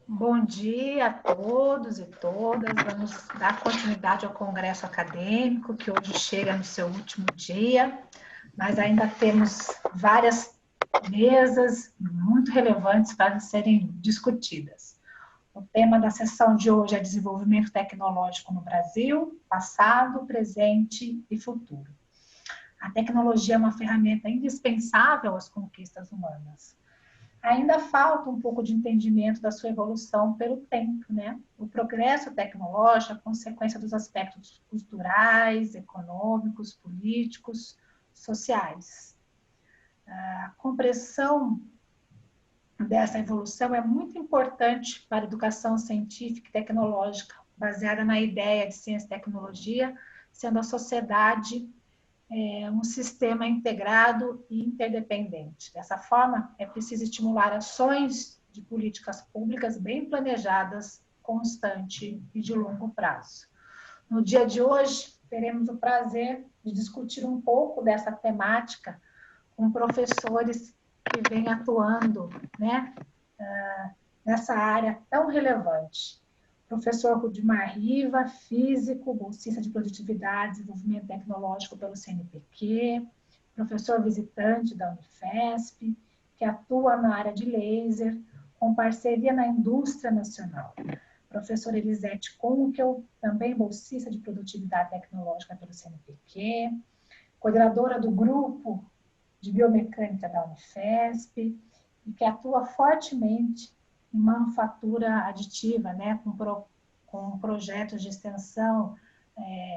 Bom dia a todos e todas. Vamos dar continuidade ao Congresso Acadêmico, que hoje chega no seu último dia, mas ainda temos várias mesas muito relevantes para serem discutidas. O tema da sessão de hoje é desenvolvimento tecnológico no Brasil, passado, presente e futuro. A tecnologia é uma ferramenta indispensável às conquistas humanas. Ainda falta um pouco de entendimento da sua evolução pelo tempo, né? O progresso tecnológico é consequência dos aspectos culturais, econômicos, políticos, sociais. A compreensão dessa evolução é muito importante para a educação científica e tecnológica, baseada na ideia de ciência e tecnologia, sendo a sociedade um sistema integrado e interdependente. Dessa forma, é preciso estimular ações de políticas públicas bem planejadas, constante e de longo prazo. No dia de hoje, teremos o prazer de discutir um pouco dessa temática com professores que vêm atuando, né, nessa área tão relevante. Professor Rudimar Riva, físico, bolsista de produtividade e desenvolvimento tecnológico pelo CNPq, professor visitante da Unifesp, que atua na área de laser, com parceria na indústria nacional. Professora Elisete Kunkel, também bolsista de produtividade tecnológica pelo CNPq, coordenadora do grupo de biomecânica da Unifesp, e que atua fortemente em manufatura aditiva, né, com projetos de extensão,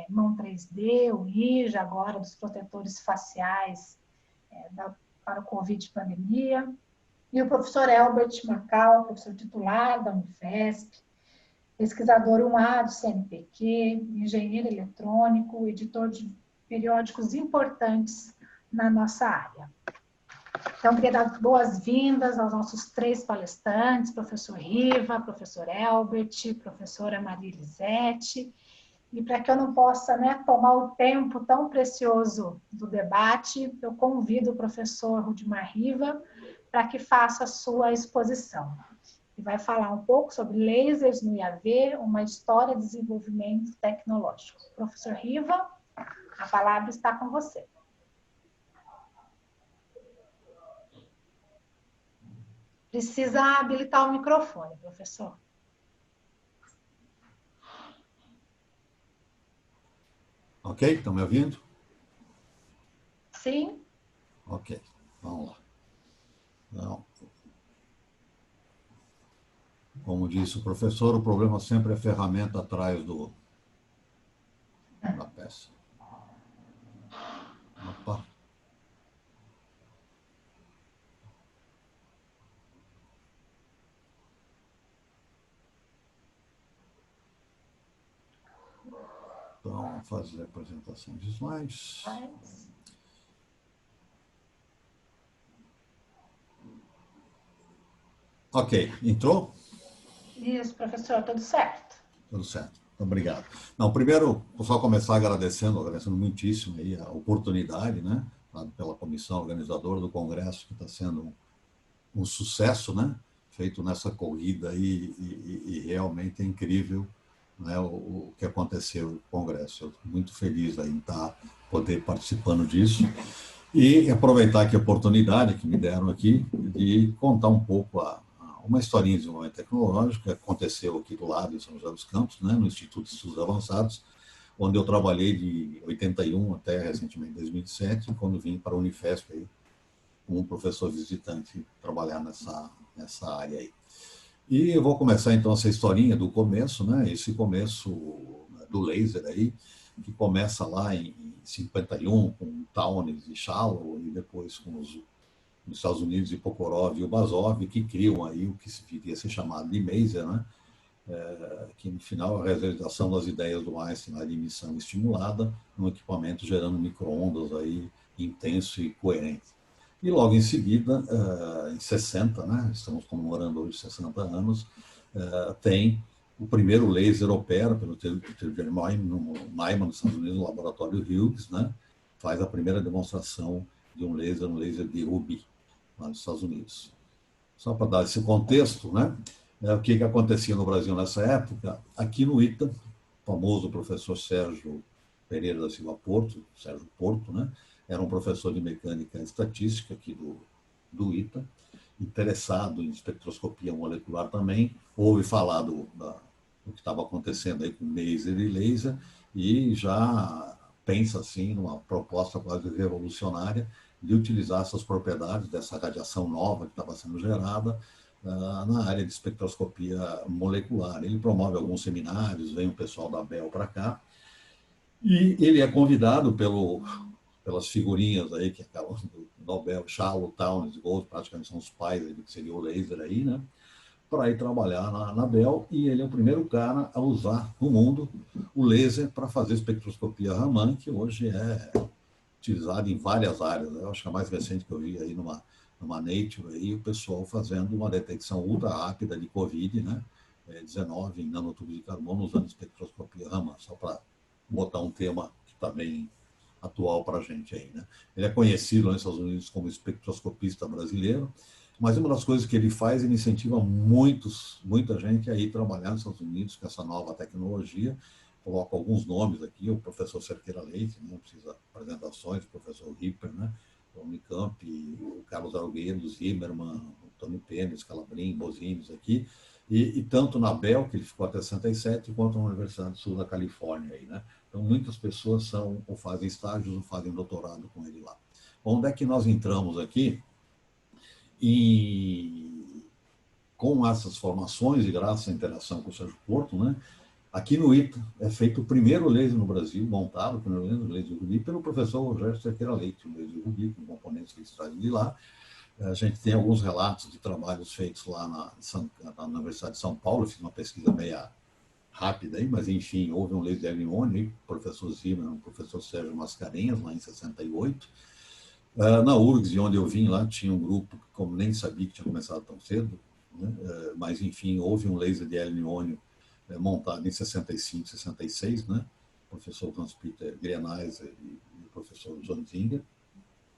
mão 3D, o IJA agora, dos protetores faciais para o Covid pandemia, e o professor Elbert Macau, professor titular da Unifesp, pesquisador 1A do CNPq, engenheiro eletrônico, editor de periódicos importantes na nossa área. Então, queria dar boas-vindas aos nossos 3 palestrantes, professor Riva, professor Elbert, professora Maria Elisete. E para que eu não possa, né, tomar o tempo tão precioso do debate, eu convido o professor Rudimar Riva para que faça a sua exposição. Ele vai falar um pouco sobre lasers no IAV, uma história de desenvolvimento tecnológico. Professor Riva, a palavra está com você. Precisa habilitar o microfone, professor. Ok? Estão me ouvindo? Sim. Ok, vamos lá. Então, como disse o professor, o problema sempre é ferramenta atrás da peça. Opa. Então, vamos fazer a apresentação de slides. Ok, entrou? Isso, professor, tudo certo. Tudo certo, obrigado. Não, primeiro, vou só começar agradecendo muitíssimo aí a oportunidade, né, dada pela comissão organizadora do congresso, que está sendo um sucesso, né, feito nessa corrida aí, e realmente é incrível, né, o que aconteceu no congresso. Eu estou muito feliz aí em poder participando disso e aproveitar aqui a oportunidade que me deram aqui de contar um pouco uma historinha de desenvolvimento tecnológico que aconteceu aqui do lado, em São José dos Campos, né, no Instituto de Estudos Avançados, onde eu trabalhei de 81 até recentemente 2007, quando vim para a Unifesp aí, como um professor visitante trabalhar nessa área aí. E eu vou começar então essa historinha do começo, né? Esse começo do laser aí, que começa lá em 51 com Townes e Shallow, e depois com os Estados Unidos e Pokhorov e o Basov, que criam aí o que viria a ser chamado de maser, né? Que no final é a realização das ideias do Einstein, a emissão estimulada, num equipamento gerando micro-ondas aí intenso e coerente. E logo em seguida, em 60, né, estamos comemorando hoje 60 anos, tem o primeiro laser opera pelo Theodore Neumann, nos Estados Unidos, no laboratório Hughes, né, faz a primeira demonstração de um laser de rubi, lá nos Estados Unidos. Só para dar esse contexto, né, O que acontecia no Brasil nessa época? Aqui no ITA, o famoso professor Sérgio Pereira da Silva Porto, Sérgio Porto, né? Era um professor de mecânica e estatística aqui do ITA, interessado em espectroscopia molecular também, ouve falar do que estava acontecendo aí com laser e laser, e já pensa assim numa proposta quase revolucionária de utilizar essas propriedades dessa radiação nova que estava sendo gerada na área de espectroscopia molecular. Ele promove alguns seminários, vem o pessoal da Bell para cá, e ele é convidado pelas figurinhas aí que acabam do Nobel, Shallow, Townes, Gold, praticamente são os pais do que seria o laser aí, né? Para ir trabalhar na Bell, e ele é o primeiro cara a usar no mundo o laser para fazer espectroscopia Raman, que hoje é utilizado em várias áreas. Eu acho que a mais recente que eu vi aí numa Nature, aí, o pessoal fazendo uma detecção ultra rápida de Covid, né? 19 em nanotubos de carbono usando espectroscopia Raman, só para botar um tema que está bem atual para a gente aí, né? Ele é conhecido nos Estados Unidos como espectroscopista brasileiro, mas uma das coisas que ele faz, ele incentiva muita gente a ir trabalhar nos Estados Unidos com essa nova tecnologia. Coloco alguns nomes aqui, o professor Cerqueira Leite, não precisa apresentações, o professor Ripper, né? O Unicamp, o Carlos Argueiro, Zimmermann, o Tony Pênis, Calabrim, Bozines aqui, e tanto na Bell, que ele ficou até 67, quanto na Universidade do Sul da Califórnia. Aí, né? Então, muitas pessoas ou fazem estágios ou fazem doutorado com ele lá. Onde é que nós entramos aqui? E com essas formações e graças à interação com o Sérgio Porto, né, aqui no ITA é feito o primeiro laser no Brasil, montado o primeiro laser Rubi, pelo professor Rogério Cerqueira Leite, o laser Rubi, com componentes que eles trazem de lá. A gente tem alguns relatos de trabalhos feitos lá na Universidade de São Paulo. Eu fiz uma pesquisa meia rápida aí, mas enfim, houve um laser de Unione, o professor Zimmermann, o professor Sérgio Mascarenhas, lá em 68. Na URGS, de onde eu vim lá, tinha um grupo que, como nem sabia que tinha começado tão cedo, né? Mas enfim, houve um laser de hélio niônio montado em 65, 66, né? O professor Hans-Peter Grenaise e o professor John Zinger,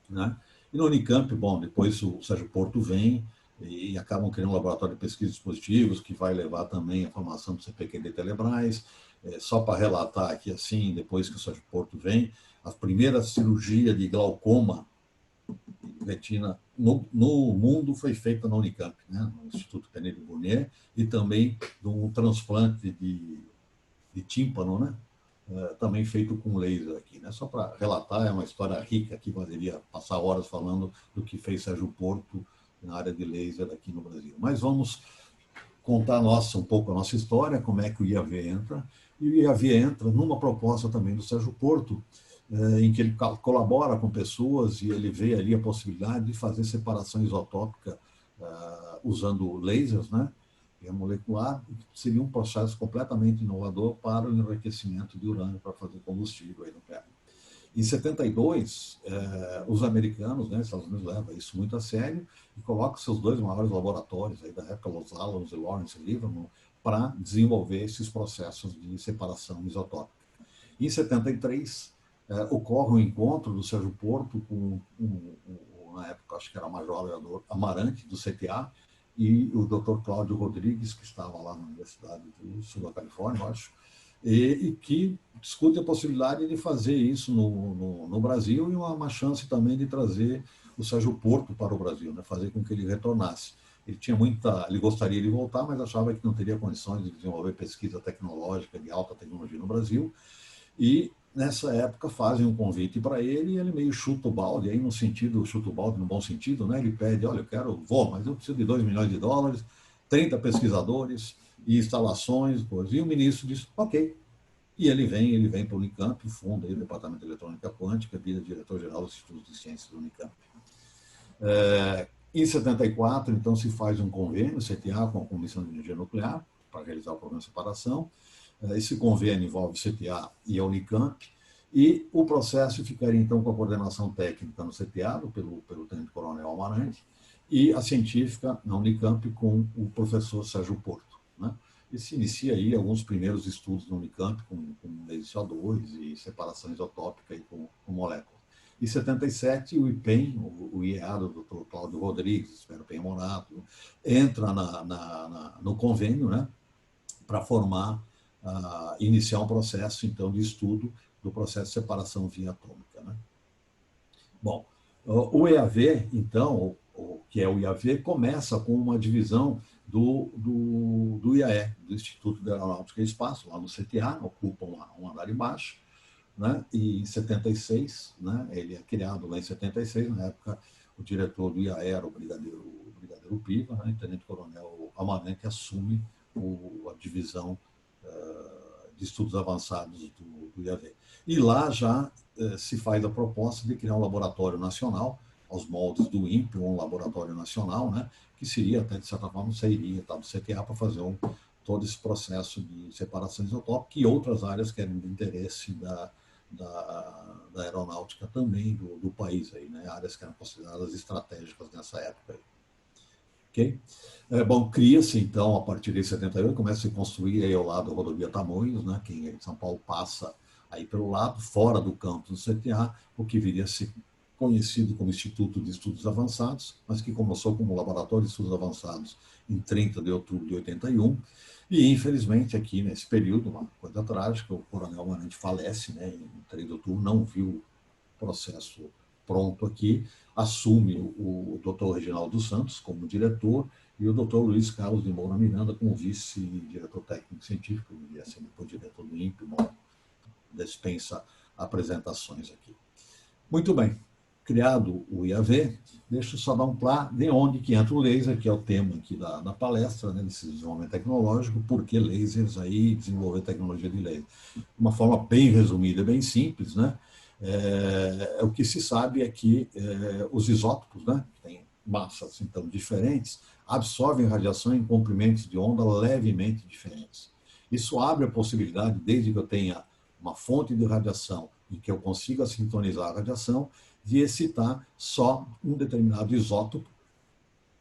né? E no Unicamp, bom, depois o Sérgio Porto vem e acabam criando um laboratório de pesquisa de dispositivos que vai levar também a formação do CPQD Telebrás. Só para relatar aqui, assim, depois que o Sérgio Porto vem, a primeira cirurgia de glaucoma retina no mundo foi feita na Unicamp, né? No Instituto Kennedy Burnier, e também de um transplante de tímpano, né? Também feito com laser aqui, né? Só para relatar, é uma história rica que valeria passar horas falando do que fez Sérgio Porto na área de laser aqui no Brasil. Mas vamos contar um pouco a nossa história, como é que o IAV entra. E o IAV entra numa proposta também do Sérgio Porto, em que ele colabora com pessoas e ele vê ali a possibilidade de fazer separação isotópica usando lasers, né? Molecular, seria um processo completamente inovador para o enriquecimento de urânio para fazer combustível aí no PERM. Em 72, os americanos, né, Estados Unidos, levam isso muito a sério e colocam seus dois maiores laboratórios aí da época, Los Alamos e Lawrence Livermore, para desenvolver esses processos de separação isotópica. Em 73, ocorre um encontro do Sérgio Porto com, na época, acho que era Major Amarante, do CTA, e o Dr. Cláudio Rodrigues, que estava lá na Universidade do Sul da Califórnia, eu acho, e que discute a possibilidade de fazer isso no Brasil e uma chance também de trazer o Sérgio Porto para o Brasil, né, fazer com que ele retornasse. Ele gostaria de voltar, mas achava que não teria condições de desenvolver pesquisa tecnológica de alta tecnologia no Brasil. E nessa época fazem um convite para ele e ele meio chuta o balde, aí chuta o balde no bom sentido, né? Ele pede, olha, vou, mas eu preciso de $2 milhões, 30 pesquisadores e instalações, coisas. E o ministro diz, ok. E ele vem para o Unicamp, funda aí o Departamento de Eletrônica Quântica, vira diretor-geral do Instituto de Ciências do Unicamp. Em 74, então, se faz um convênio, CTA, com a Comissão de Energia Nuclear, para realizar o programa de separação. Esse convênio envolve CTA e a Unicamp, e o processo ficaria, então, com a coordenação técnica no CTA, pelo tenente-coronel Amarante, e a científica na Unicamp com o professor Sérgio Porto, né? E se inicia aí alguns primeiros estudos na Unicamp com laser CO2 e separação isotópica aí com moléculas. Em 77, o IPEM, o IEA do Dr. Cláudio Rodrigues, espero bem Morato, entra no convênio, né, para iniciar um processo, então, de estudo do processo de separação via atômica, né? Bom, o EAV, então, que é o IAV, começa com uma divisão do IAE, do Instituto de Aeronáutica e Espaço, lá no CTA, ocupa um andar embaixo, né? E em 76, né, ele é criado lá em 76, na época o diretor do IAE era o brigadeiro Piva, né, tenente-coronel Amaré, que assume a divisão de estudos avançados do IAV. E lá já se faz a proposta de criar um laboratório nacional, aos moldes do INPE, um laboratório nacional, né, que seria, até de certa forma, sairia do CTA para fazer todo esse processo de separação isotópica e outras áreas que eram de interesse da aeronáutica também do país, aí, né, áreas que eram consideradas estratégicas nessa época. Aí. Okay? Bom, cria-se, então, a partir de 78, começa a se construir aí ao lado da rodovia Tamoios, né? Quem é de São Paulo passa aí pelo lado, fora do campus do CTA, o que viria a ser conhecido como Instituto de Estudos Avançados, mas que começou como Laboratório de Estudos Avançados em 30 de outubro de 81, e, infelizmente, aqui nesse período, uma coisa trágica, o coronel Amarante falece, né, em 3 de outubro, não viu o processo pronto aqui, assume o doutor Reginaldo Santos como diretor e o doutor Luiz Carlos de Moura Miranda como vice-diretor técnico científico, e assim depois diretor do INPE, bom, dispensa apresentações aqui. Muito bem, criado o IAV, deixa eu só dar um plá de onde que entra o laser, que é o tema aqui da palestra, né, desse desenvolvimento tecnológico, por que lasers aí, desenvolver tecnologia de laser. De uma forma bem resumida, bem simples, né? O que se sabe é que os isótopos, né, que têm massas então diferentes, absorvem radiação em comprimentos de onda levemente diferentes. Isso abre a possibilidade, desde que eu tenha uma fonte de radiação e que eu consiga sintonizar a radiação, de excitar só um determinado isótopo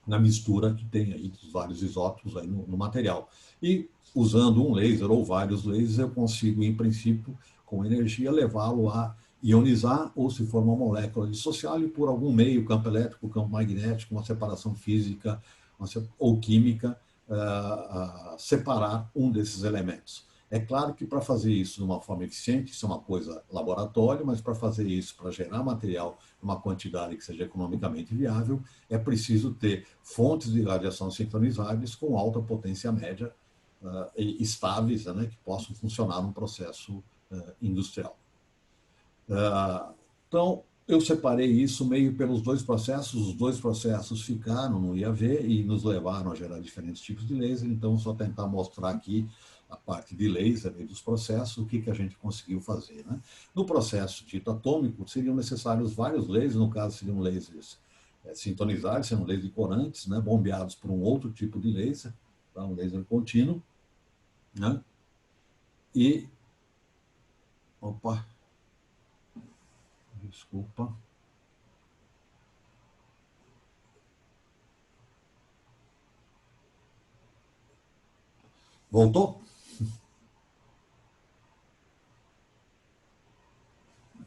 na mistura que tem aí dos vários isótopos aí no material. E usando um laser ou vários lasers, eu consigo, em princípio, com energia, levá-lo a ionizar, ou se for uma molécula dissociável, por algum meio, campo elétrico, campo magnético, uma separação física ou química, separar um desses elementos. É claro que para fazer isso de uma forma eficiente, isso é uma coisa laboratório, mas para fazer isso, para gerar material uma quantidade que seja economicamente viável, é preciso ter fontes de radiação sincronizáveis com alta potência média e estáveis, né, que possam funcionar num processo industrial. Então, eu separei isso meio pelos dois processos, os dois processos ficaram no IAV e nos levaram a gerar diferentes tipos de laser, então só tentar mostrar aqui a parte de laser e dos processos, o que a gente conseguiu fazer. Né? No processo dito atômico, seriam necessários vários lasers, no caso seriam lasers sintonizados, seriam lasers corantes, né? Bombeados por um outro tipo de laser, tá? Um laser contínuo, né? E... Opa! Desculpa. Voltou?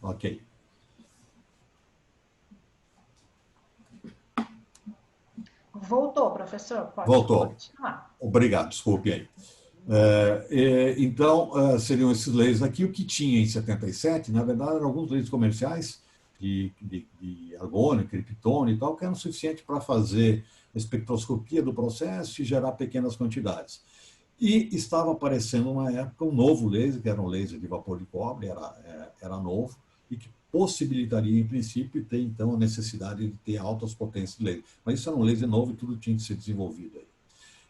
Ok. Voltou, professor. Pode Voltou. continuar. Obrigado, desculpe aí. Então, seriam esses lasers aqui. O que tinha em 77, na verdade, eram alguns lasers comerciais de argônio, criptônio e tal, que eram suficientes para fazer espectroscopia do processo e gerar pequenas quantidades. E estava aparecendo, uma época, um novo laser, que era um laser de vapor de cobre, era novo, e que possibilitaria, em princípio, ter, então, a necessidade de ter altas potências de laser. Mas isso era um laser novo e tudo tinha que ser desenvolvido aí.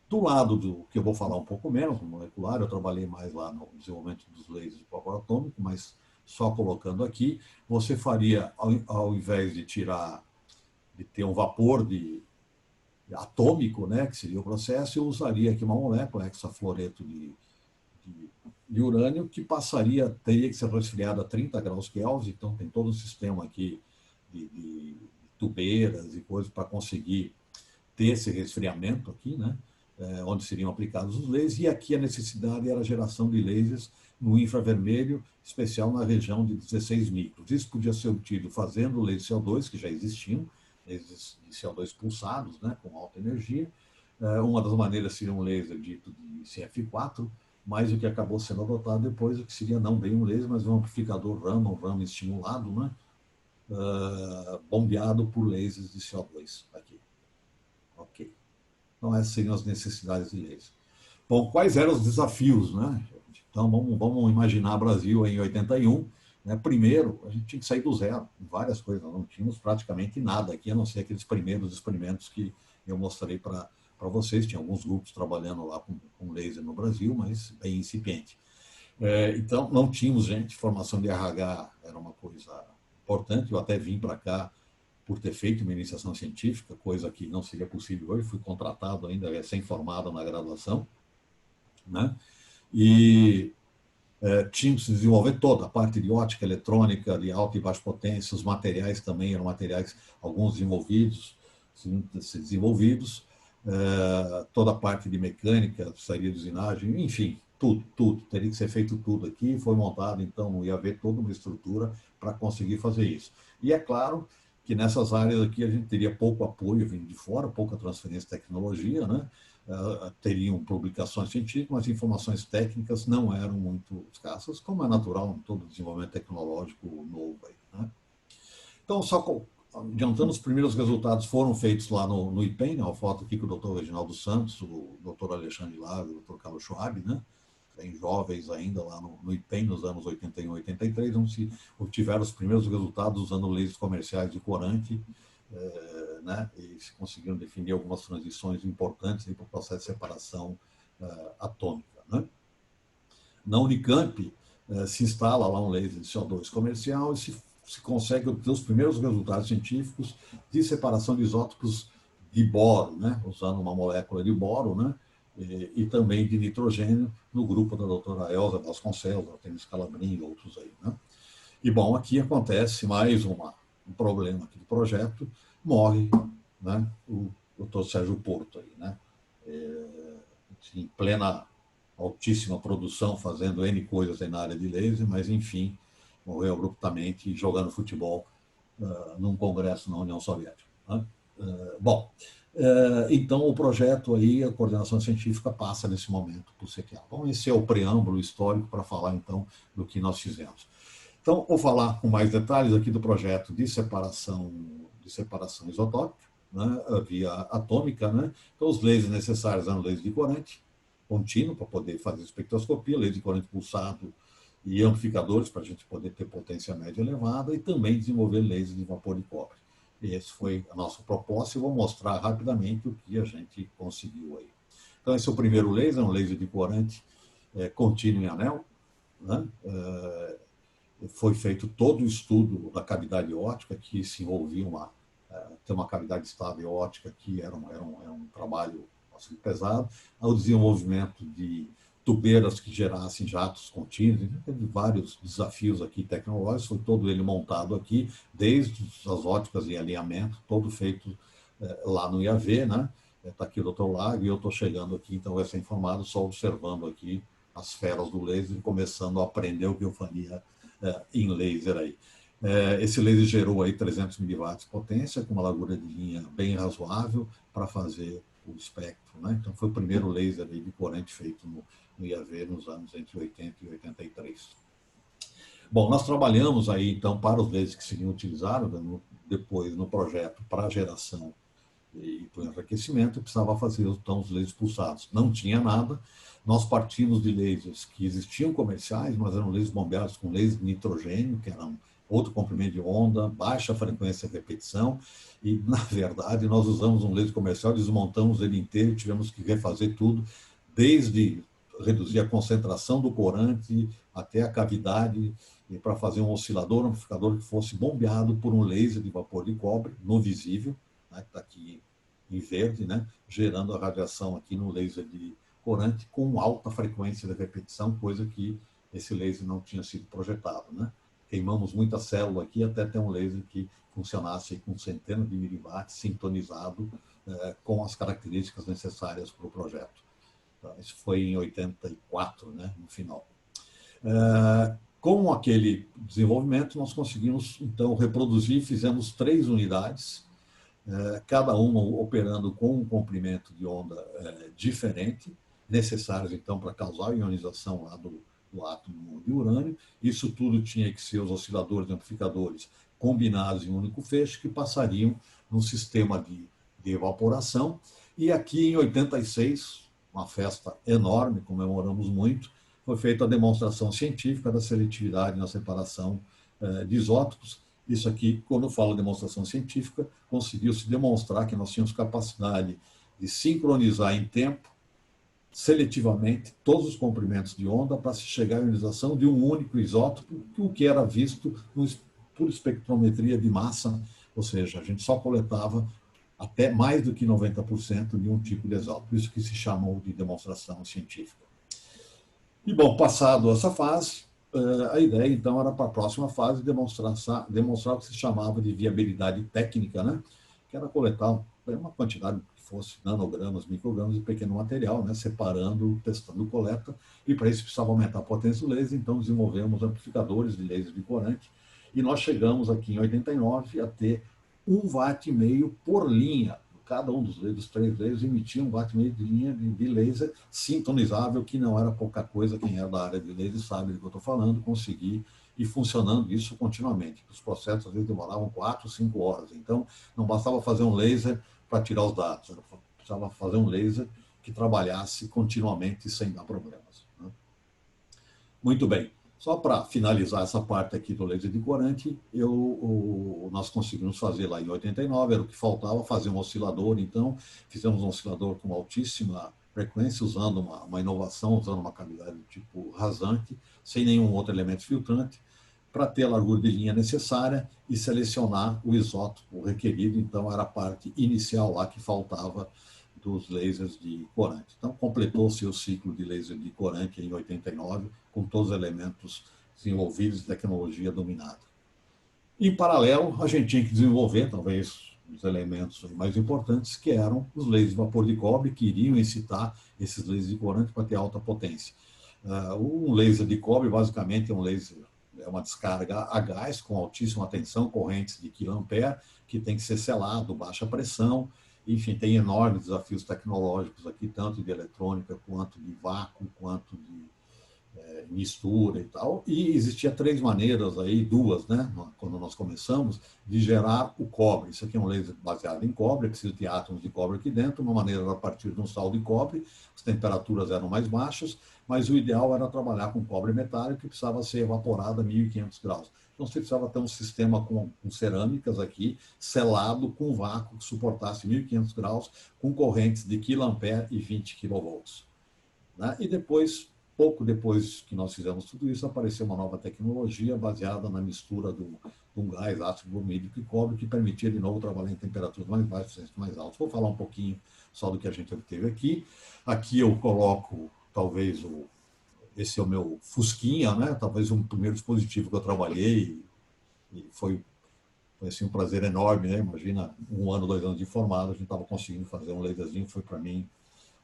Do lado do que eu vou falar um pouco menos, no molecular, eu trabalhei mais lá no desenvolvimento dos lasers de vapor atômico, mas só colocando aqui, você faria, ao invés de ter um vapor atômico, né, que seria o processo, eu usaria aqui uma molécula, hexafluoreto de urânio, que teria que ser resfriada a 30 graus Kelvin, então tem todo um sistema aqui de tubeiras e coisas para conseguir ter esse resfriamento aqui, né, onde seriam aplicados os lasers, e aqui a necessidade era a geração de lasers no infravermelho, especial na região de 16 micros. Isso podia ser obtido fazendo laser CO2, que já existiam, lasers de CO2 pulsados, né, com alta energia. Uma das maneiras seria um laser dito de CF4, mas o que acabou sendo adotado depois, o que seria não bem um laser, mas um amplificador Raman, um Raman estimulado, né, bombeado por lasers de CO2 aqui. Ok. Então, essas seriam as necessidades de laser. Bom, quais eram os desafios, né? Então, vamos imaginar o Brasil em 81. Né? Primeiro, a gente tinha que sair do zero, várias coisas. Nós não tínhamos praticamente nada aqui, a não ser aqueles primeiros experimentos que eu mostrei para vocês. Tinha alguns grupos trabalhando lá com laser no Brasil, mas bem incipiente. Então, não tínhamos gente. Formação de RH era uma coisa importante. Eu até vim para cá por ter feito uma iniciação científica, coisa que não seria possível hoje. Fui contratado ainda recém-formado na graduação, né? E tínhamos que desenvolver toda a parte de ótica eletrônica, de alta e baixa potência, os materiais também eram materiais, alguns desenvolvidos, toda a parte de mecânica, precisaria de usinagem, enfim, tudo, teria que ser feito tudo aqui, foi montado, então ia haver toda uma estrutura para conseguir fazer isso. E é claro que nessas áreas aqui a gente teria pouco apoio vindo de fora, pouca transferência de tecnologia, né? Teriam publicações científicas, mas informações técnicas não eram muito escassas, como é natural em todo desenvolvimento tecnológico novo. Aí, né? Então, só adiantando, os primeiros resultados foram feitos lá no IPEM, né? A foto aqui com o doutor Reginaldo Santos, o doutor Alexandre Lago, o doutor Carlos Schwab, né? Bem jovens ainda lá no IPEM, nos anos 81 e 83, onde se obtiveram os primeiros resultados usando lasers comerciais de corante, né, e se conseguiram definir algumas transições importantes para o processo de separação atômica. Né? Na Unicamp, se instala lá um laser de CO2 comercial e se consegue obter os primeiros resultados científicos de separação de isótopos de boro, né, usando uma molécula de boro, né, e também de nitrogênio, no grupo da doutora Elza Vasconcelos, Artemis Calabrini e outros aí. Né? E, bom, aqui acontece mais um problema aqui do projeto, morre, né, o doutor Sérgio Porto, aí, né, em plena altíssima produção, fazendo N coisas aí na área de laser, mas, enfim, morreu abruptamente jogando futebol num congresso na União Soviética. Né? Bom, então o projeto aí, a coordenação científica passa nesse momento para o CTA. Bom, esse é o preâmbulo histórico para falar, então, do que nós fizemos. Então, vou falar com mais detalhes aqui do projeto de separação isotópica, né, via atômica. Né? Então, os lasers necessários eram lasers de corante contínuo para poder fazer espectroscopia, laser de corante pulsado e amplificadores para a gente poder ter potência média elevada e também desenvolver lasers de vapor de cobre. Esse foi a nossa proposta e vou mostrar rapidamente o que a gente conseguiu aí. Então, esse é o primeiro laser, um laser de corante contínuo em anel, né? Foi feito todo o estudo da cavidade óptica, que se envolvia ter uma cavidade estável óptica, que era um trabalho bastante pesado, ao desenvolvimento de tubeiras que gerassem jatos contínuos. Teve vários desafios aqui tecnológicos, foi todo ele montado aqui, desde as óticas em alinhamento, todo feito lá no IAV, né? Está aqui o doutor Lago e eu estou chegando aqui, então vai ser informado, só observando aqui as feras do laser e começando a aprender o que eu faria em laser aí. Esse laser gerou aí 300 miliwatts de potência, com uma largura de linha bem razoável para fazer o espectro. Né? Então, foi o primeiro laser aí de corante feito no IAV nos anos entre 80 e 83. Bom, nós trabalhamos aí, então, para os lasers que seriam utilizados depois no projeto para geração e para o enriquecimento, precisava fazer então os lasers pulsados. Não tinha nada. Nós partimos de lasers que existiam comerciais, mas eram lasers bombeados com laser de nitrogênio, que eram outro comprimento de onda, baixa frequência de repetição, e, na verdade, nós usamos um laser comercial, desmontamos ele inteiro, tivemos que refazer tudo, desde reduzir a concentração do corante até a cavidade, e para fazer um oscilador, um amplificador que fosse bombeado por um laser de vapor de cobre, no visível, né, que está aqui em verde, né, gerando a radiação aqui no laser de corante com alta frequência de repetição, coisa que esse laser não tinha sido projetado. Né? Queimamos muita célula aqui até ter um laser que funcionasse com centenas de miliwatts, sintonizado com as características necessárias para o projeto. Então, isso foi em 84, né, no final. Com aquele desenvolvimento, nós conseguimos, então, reproduzir, fizemos 3 unidades, cada uma operando com um comprimento de onda diferente, necessários, então, para causar a ionização lá do átomo de urânio. Isso tudo tinha que ser os osciladores e amplificadores combinados em um único feixe, que passariam num sistema de evaporação. E aqui, em 86, uma festa enorme, comemoramos muito, foi feita a demonstração científica da seletividade na separação de isótopos. Isso aqui, quando eu falo demonstração científica, conseguiu-se demonstrar que nós tínhamos capacidade de sincronizar em tempo, seletivamente, todos os comprimentos de onda para se chegar à ionização de um único isótopo, o que era visto por espectrometria de massa, ou seja, a gente só coletava até mais do que 90% de um tipo de isótopo, isso que se chamou de demonstração científica. E, bom, passado essa fase, a ideia, então, era para a próxima fase demonstrar o que se chamava de viabilidade técnica, né? Que era coletar uma quantidade que fosse nanogramas, microgramas de pequeno material, né? Separando, testando coleta, e para isso precisava aumentar a potência do laser, então desenvolvemos amplificadores de laser de corante, e nós chegamos aqui em 89 a ter 1,5 watt por linha. Cada um dos 3 lasers emitia 1,5 watt de linha de laser sintonizável, que não era pouca coisa. Quem é da área de laser sabe do que eu estou falando, conseguir ir funcionando isso continuamente. Os processos às vezes demoravam 4, 5 horas. Então, não bastava fazer um laser para tirar os dados, precisava fazer um laser que trabalhasse continuamente sem dar problemas, né? Muito bem. Só para finalizar essa parte aqui do laser de corante, nós conseguimos fazer lá em 89, era o que faltava, fazer um oscilador. Então, fizemos um oscilador com altíssima frequência, usando uma inovação, usando uma cavidade do tipo rasante, sem nenhum outro elemento filtrante, para ter a largura de linha necessária e selecionar o isótopo requerido. Então, era a parte inicial lá que faltava dos lasers de corante. Então, completou-se o ciclo de laser de corante em 89, com todos os elementos desenvolvidos e tecnologia dominada. Em paralelo, a gente tinha que desenvolver, talvez, os elementos mais importantes, que eram os lasers de vapor de cobre, que iriam excitar esses lasers de corante para ter alta potência. Um laser de cobre, basicamente, é uma descarga a gás com altíssima tensão, correntes de quiloampere, que tem que ser selado, baixa pressão. Enfim, tem enormes desafios tecnológicos aqui, tanto de eletrônica, quanto de vácuo, quanto de mistura e tal. E existia 3 maneiras aí, 2, né, quando nós começamos, de gerar o cobre. Isso aqui é um laser baseado em cobre, precisa ter átomos de cobre aqui dentro. Uma maneira era a partir de um sal de cobre, as temperaturas eram mais baixas, mas o ideal era trabalhar com cobre metálico, que precisava ser evaporado a 1.500 graus. Então, você precisava ter um sistema com cerâmicas aqui, selado com vácuo, que suportasse 1.500 graus, com correntes de quiloampere e 20 kV. Né? E depois, pouco depois que nós fizemos tudo isso, apareceu uma nova tecnologia baseada na mistura de um gás ácido bromídrico e cobre, que permitia de novo trabalhar em temperaturas mais baixas e mais altas. Vou falar um pouquinho só do que a gente obteve aqui. Aqui eu coloco, talvez, esse é o meu Fusquinha, né? Talvez um primeiro dispositivo que eu trabalhei, e foi assim, um prazer enorme, né? Imagina, 1 ano, 2 anos de formado, a gente estava conseguindo fazer um laserzinho, foi para mim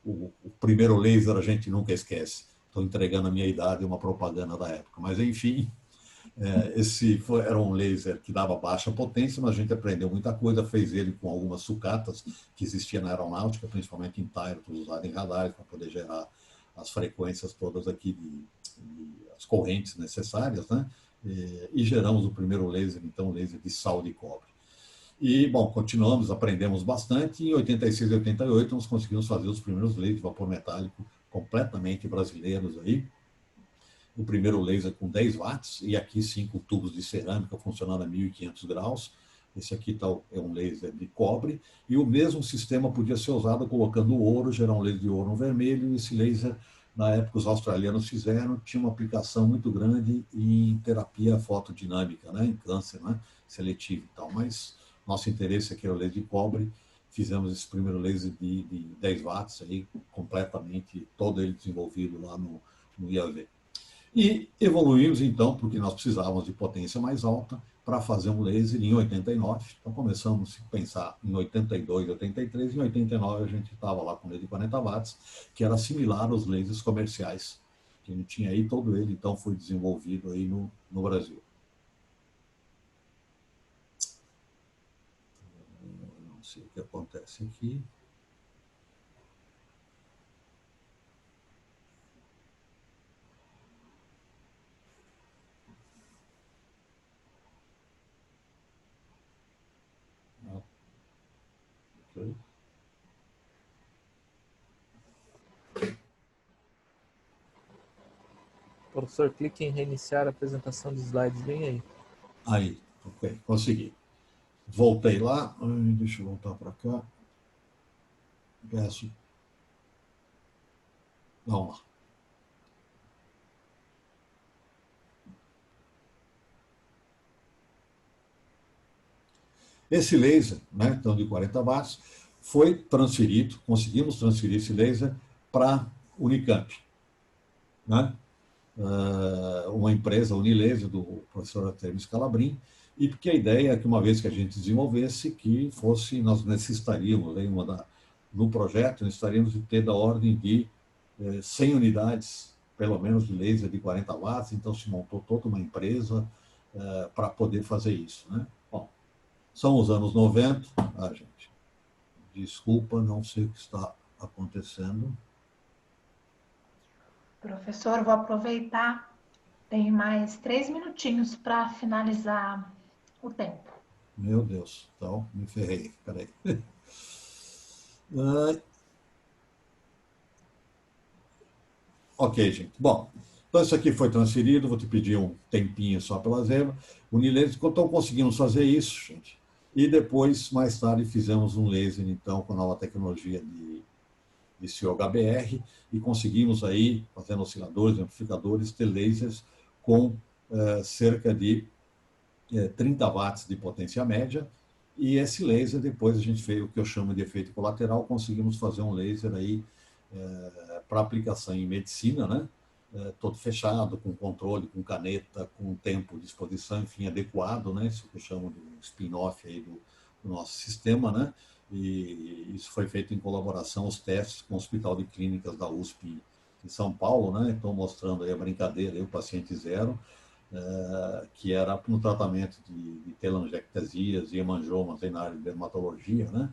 o primeiro laser, a gente nunca esquece. Estou entregando a minha idade, uma propaganda da época. Mas, enfim, era um laser que dava baixa potência, mas a gente aprendeu muita coisa, fez ele com algumas sucatas que existiam na aeronáutica, principalmente em Tyrotus, usado em radares, para poder gerar as frequências todas aqui, as correntes necessárias, né? E geramos o primeiro laser, então, laser de sal de cobre. E, bom, continuamos, aprendemos bastante. Em 86 e 88, nós conseguimos fazer os primeiros lasers de vapor metálico completamente brasileiros aí. O primeiro laser com 10 watts, e aqui 5 tubos de cerâmica funcionando a 1.500 graus. Esse aqui é um laser de cobre, e o mesmo sistema podia ser usado colocando ouro, gerar um laser de ouro no vermelho, e esse laser, na época, os australianos fizeram, tinha uma aplicação muito grande em terapia fotodinâmica, né, em câncer, né, seletivo e tal, mas nosso interesse aqui era o laser de cobre. Fizemos esse primeiro laser de 10 watts, aí, completamente, todo ele desenvolvido lá no IAV. E evoluímos, então, porque nós precisávamos de potência mais alta para fazer um laser em 89. Então, começamos a pensar em 82, 83. Em 89, a gente estava lá com um laser de 40 watts, que era similar aos lasers comerciais que a gente tinha aí. Todo ele, então, foi desenvolvido aí no Brasil. Não sei o que acontece aqui. Ok. Professor, clique em reiniciar a apresentação de slides bem aí. Aí, ok, consegui. Voltei lá, deixa eu voltar para cá. Peço. Vamos lá. Esse laser, né, então de 40 watts, foi transferido, conseguimos transferir esse laser para Unicamp, né? Uma empresa, Unilaser, do professor Artemio Scalabrin, e porque a ideia é que uma vez que a gente desenvolvesse, que fosse, nós necessitaríamos, aí no projeto, necessitaríamos de ter da ordem de 100 unidades, pelo menos, de laser de 40 watts, então se montou toda uma empresa para poder fazer isso, né? Bom, são os anos 90, gente, desculpa, não sei o que está acontecendo. Professor, vou aproveitar, tem mais 3 minutinhos para finalizar o tempo. Meu Deus, então me ferrei, peraí. Ok, gente. Bom, então isso aqui foi transferido, vou te pedir um tempinho só pela Zebra. O Unilaser, então conseguimos fazer isso, gente. E depois, mais tarde, fizemos um laser, então, com a nova tecnologia de COHBR, e conseguimos aí, fazendo osciladores, amplificadores, ter lasers com cerca de 30 watts de potência média, e esse laser, depois a gente fez o que eu chamo de efeito colateral, conseguimos fazer um laser aí para aplicação em medicina, né? Todo fechado, com controle, com caneta, com tempo de exposição, enfim, adequado, né? Isso que eu chamo de spin-off aí do nosso sistema, né? E isso foi feito em colaboração, os testes com o Hospital de Clínicas da USP em São Paulo, né? Então, mostrando aí a brincadeira, aí, o paciente zero, que era no tratamento de telangiectasias e hemangiomas na área de dermatologia, né?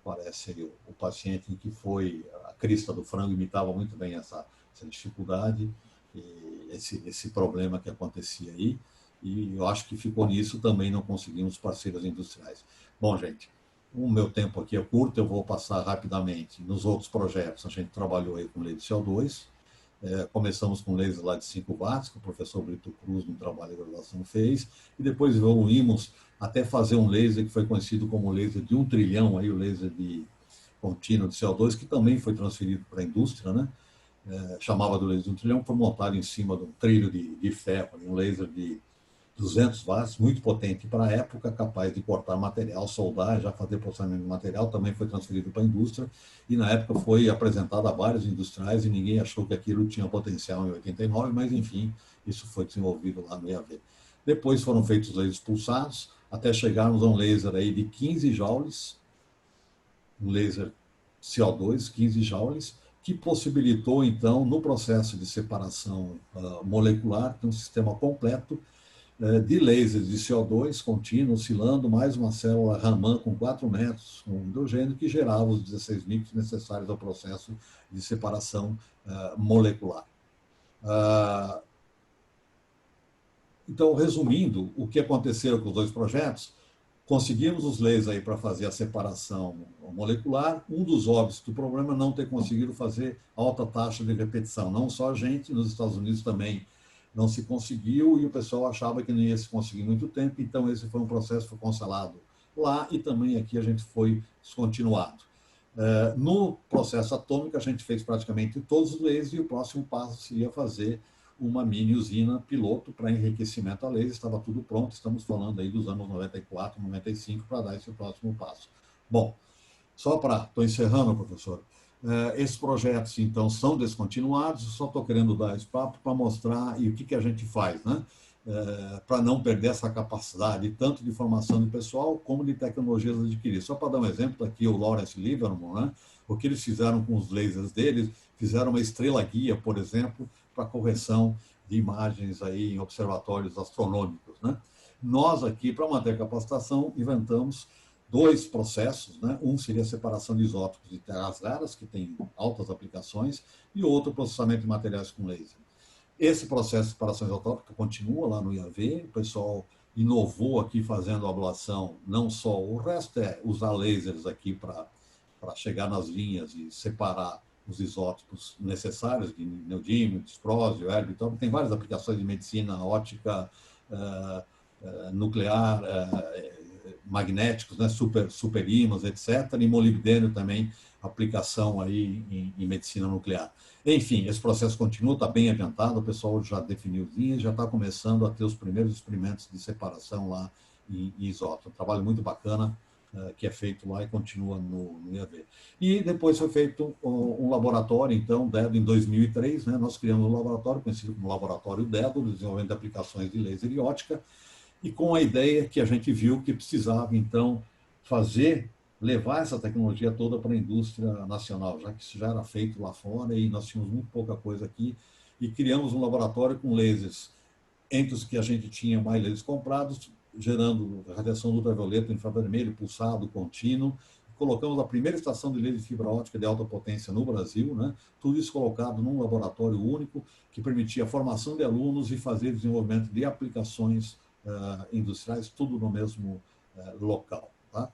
Parece o paciente em que foi a crista do frango imitava muito bem essa dificuldade, e esse problema que acontecia aí, e eu acho que ficou nisso, também não conseguimos parceiros industriais. Bom, gente, o meu tempo aqui é curto, eu vou passar rapidamente. Nos outros projetos, a gente trabalhou aí com lei de CO2, começamos com laser lá de 5 watts, que o professor Brito Cruz, no trabalho de graduação, fez, e depois evoluímos até fazer um laser que foi conhecido como laser de 1 trilhão, aí o laser de contínuo de CO2, que também foi transferido para a indústria, né? Chamava do laser de 1 trilhão, foi montado em cima de um trilho de ferro, um laser de 200 watts, muito potente para a época, capaz de cortar material, soldar, já fazer processamento de material, também foi transferido para a indústria, e na época foi apresentado a vários industriais, e ninguém achou que aquilo tinha potencial em 89, mas enfim, isso foi desenvolvido lá no IAV. Depois foram feitos lasers pulsados, até chegarmos a um laser aí de 15 joules, um laser CO2, 15 joules, que possibilitou, então, no processo de separação molecular, um sistema completo de lasers de CO2 contínuo, oscilando, mais uma célula Raman com 4 metros, com hidrogênio, que gerava os 16 micros necessários ao processo de separação molecular. Então, resumindo, o que aconteceu com os dois projetos, conseguimos os lasers aí para fazer a separação molecular. Um dos óbvios do problema é não ter conseguido fazer alta taxa de repetição. Não só a gente, nos Estados Unidos também não se conseguiu, e o pessoal achava que não ia se conseguir muito tempo, então esse foi um processo que foi cancelado lá, e também aqui a gente foi descontinuado. No processo atômico, a gente fez praticamente todos os lasers, e o próximo passo seria fazer uma mini usina piloto para enriquecimento a laser, estava tudo pronto, estamos falando aí dos anos 94, 95, para dar esse próximo passo. Bom, só para, estou encerrando, professor, esses projetos, então, são descontinuados, só estou querendo dar esse papo para mostrar e o que a gente faz, né? Para não perder essa capacidade, tanto de formação de pessoal, como de tecnologias adquiridas. Só para dar um exemplo, aqui o Lawrence Livermore, né? O que eles fizeram com os lasers deles, fizeram uma estrela-guia, por exemplo, para correção de imagens aí em observatórios astronômicos, né? Nós aqui, para manter a capacitação, inventamos dois processos, né? Um seria a separação de isótopos de terras raras, que tem altas aplicações, e outro processamento de materiais com laser. Esse processo de separação isotópica continua lá no IAV, o pessoal inovou aqui fazendo a ablação, não só, o resto é usar lasers aqui para chegar nas linhas e separar os isótopos necessários de neodímio, disprósio, erbitol, tem várias aplicações de medicina, ótica, nuclear, magnéticos, né, superímãs, etc., e molibdênio também, aplicação aí em medicina nuclear. Enfim, esse processo continua, está bem adiantado, o pessoal já definiu linhas, já está começando a ter os primeiros experimentos de separação lá em isótopo. Um trabalho muito bacana que é feito lá e continua no IAV. E depois foi feito um laboratório, então, DEDO, em 2003, né, nós criamos um laboratório conhecido como Laboratório DEDO, de desenvolvimento de aplicações de laser e ótica, e com a ideia que a gente viu que precisava, então, levar essa tecnologia toda para a indústria nacional, já que isso já era feito lá fora e nós tínhamos muito pouca coisa aqui, e criamos um laboratório com lasers, entre os que a gente tinha mais lasers comprados, gerando radiação ultravioleta, infravermelho, pulsado, contínuo. Colocamos a primeira estação de laser de fibra ótica de alta potência no Brasil, né? Tudo isso colocado num laboratório único, que permitia a formação de alunos e fazer desenvolvimento de aplicações industriais, tudo no mesmo local. Tá?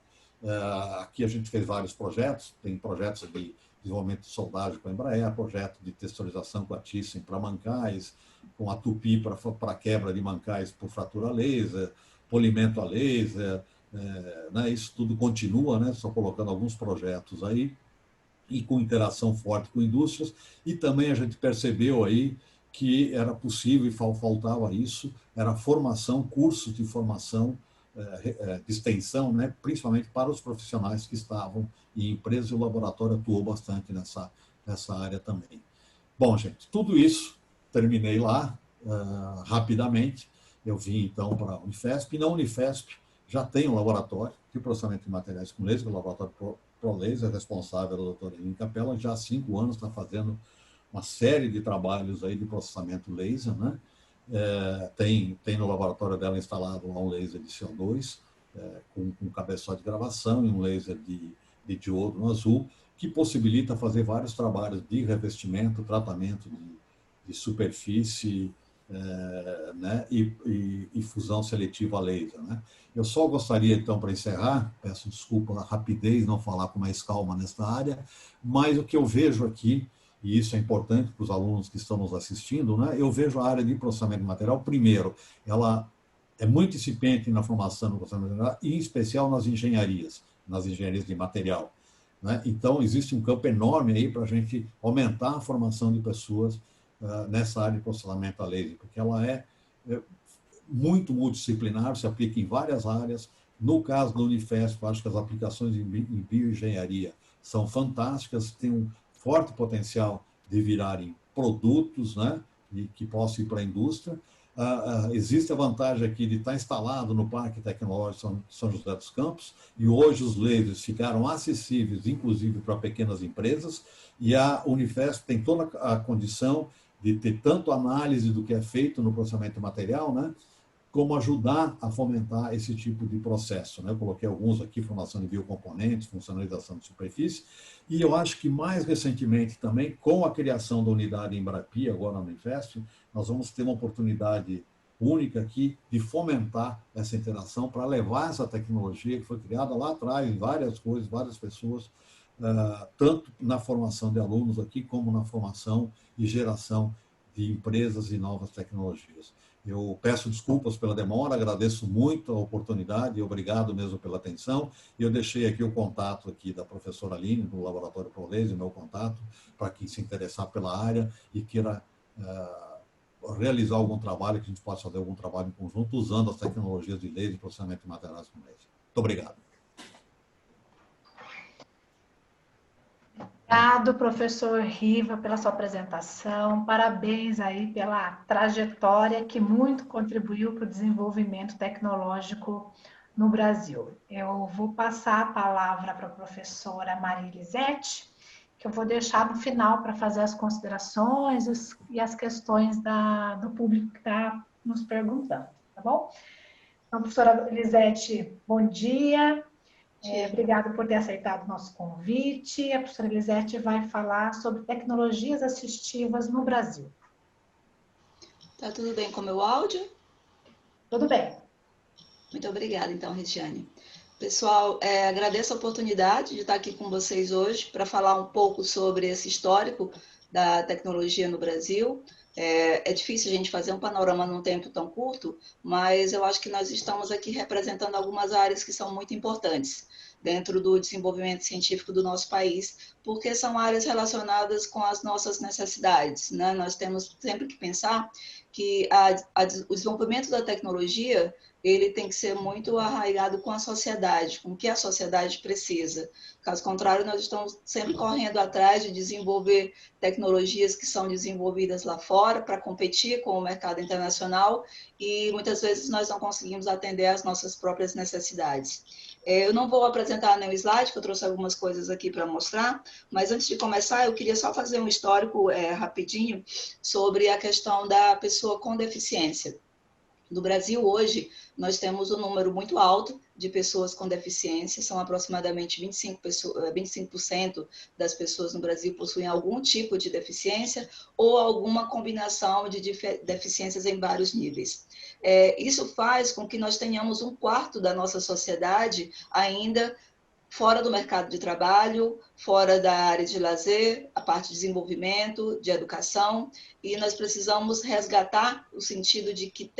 Aqui a gente fez vários projetos, tem projetos de desenvolvimento de soldagem com a Embraer, projeto de texturização com a Thyssen para mancais, com a Tupi para quebra de mancais por fratura laser, polimento a laser, né? Isso tudo continua, né? Só colocando alguns projetos aí, e com interação forte com indústrias, e também a gente percebeu aí que era possível, e faltava isso, era formação, cursos de formação, de extensão, né, principalmente para os profissionais que estavam em empresas, e o laboratório atuou bastante nessa área também. Bom, gente, tudo isso, terminei lá rapidamente, eu vim então para a Unifesp, e na Unifesp já tem um laboratório de processamento de materiais com laser, o laboratório ProLaser, responsável da doutora Eline Capella, já há 5 anos está fazendo uma série de trabalhos aí de processamento laser, né? Tem no laboratório dela instalado um laser de CO2, com cabeçote de gravação e um laser de diodo no azul, que possibilita fazer vários trabalhos de revestimento, tratamento de superfície, né? e fusão seletiva a laser, né? Eu só gostaria, então, para encerrar, peço desculpa a rapidez, não falar com mais calma nesta área, mas o que eu vejo aqui, e isso é importante para os alunos que estão nos assistindo, né? Eu vejo a área de processamento de material, primeiro, ela é muito incipiente na formação do processamento de material, e em especial nas engenharias de material, né? Então, existe um campo enorme aí para a gente aumentar a formação de pessoas nessa área de processamento a laser, porque ela é muito multidisciplinar, se aplica em várias áreas. No caso da Unifesp, acho que as aplicações em bioengenharia são fantásticas, têm um forte potencial de virarem produtos, né, e que possam ir para a indústria. Existe a vantagem aqui de estar instalado no Parque Tecnológico São José dos Campos, e hoje os lasers ficaram acessíveis, inclusive, para pequenas empresas, e a Unifesp tem toda a condição de ter tanto análise do que é feito no processamento material, né, como ajudar a fomentar esse tipo de processo, né? Eu coloquei alguns aqui, formação de biocomponentes, funcionalização de superfície, e eu acho que mais recentemente também, com a criação da unidade Embrapi, agora na Unifesp, nós vamos ter uma oportunidade única aqui de fomentar essa interação para levar essa tecnologia que foi criada lá atrás, em várias coisas, várias pessoas, tanto na formação de alunos aqui, como na formação e geração de empresas e novas tecnologias. Eu peço desculpas pela demora, agradeço muito a oportunidade e obrigado mesmo pela atenção. Eu deixei aqui o contato aqui da professora Aline, do Laboratório ProLaser, meu contato, para quem se interessar pela área e queira realizar algum trabalho, que a gente possa fazer algum trabalho em conjunto, usando as tecnologias de laser e processamento de materiais com laser. Muito obrigado. Obrigado, professor Riva, pela sua apresentação. Parabéns aí pela trajetória que muito contribuiu para o desenvolvimento tecnológico no Brasil. Eu vou passar a palavra para a professora Maria Elisete, que eu vou deixar no final para fazer as considerações e as questões do público que está nos perguntando, tá bom? Então, professora Elisete, bom dia. Obrigada por ter aceitado o nosso convite. A professora Elisete vai falar sobre tecnologias assistivas no Brasil. Tá tudo bem com o meu áudio? Tudo bem. Muito obrigada, então, Regiane. Pessoal, agradeço a oportunidade de estar aqui com vocês hoje para falar um pouco sobre esse histórico da tecnologia no Brasil. É difícil a gente fazer um panorama num tempo tão curto, mas eu acho que nós estamos aqui representando algumas áreas que são muito importantes dentro do desenvolvimento científico do nosso país, porque são áreas relacionadas com as nossas necessidades, né? Nós temos sempre que pensar que o desenvolvimento da tecnologia ele tem que ser muito arraigado com a sociedade, com o que a sociedade precisa. Caso contrário, nós estamos sempre correndo atrás de desenvolver tecnologias que são desenvolvidas lá fora para competir com o mercado internacional e muitas vezes nós não conseguimos atender às nossas próprias necessidades. Eu não vou apresentar nenhum slide, que eu trouxe algumas coisas aqui para mostrar, mas antes de começar, eu queria só fazer um histórico rapidinho sobre a questão da pessoa com deficiência. No Brasil, hoje, nós temos um número muito alto de pessoas com deficiência, são aproximadamente 25% das pessoas no Brasil possuem algum tipo de deficiência ou alguma combinação de deficiências em vários níveis. Isso faz com que nós tenhamos um quarto da nossa sociedade ainda fora do mercado de trabalho, fora da área de lazer, a parte de desenvolvimento, de educação, e nós precisamos resgatar o sentido de que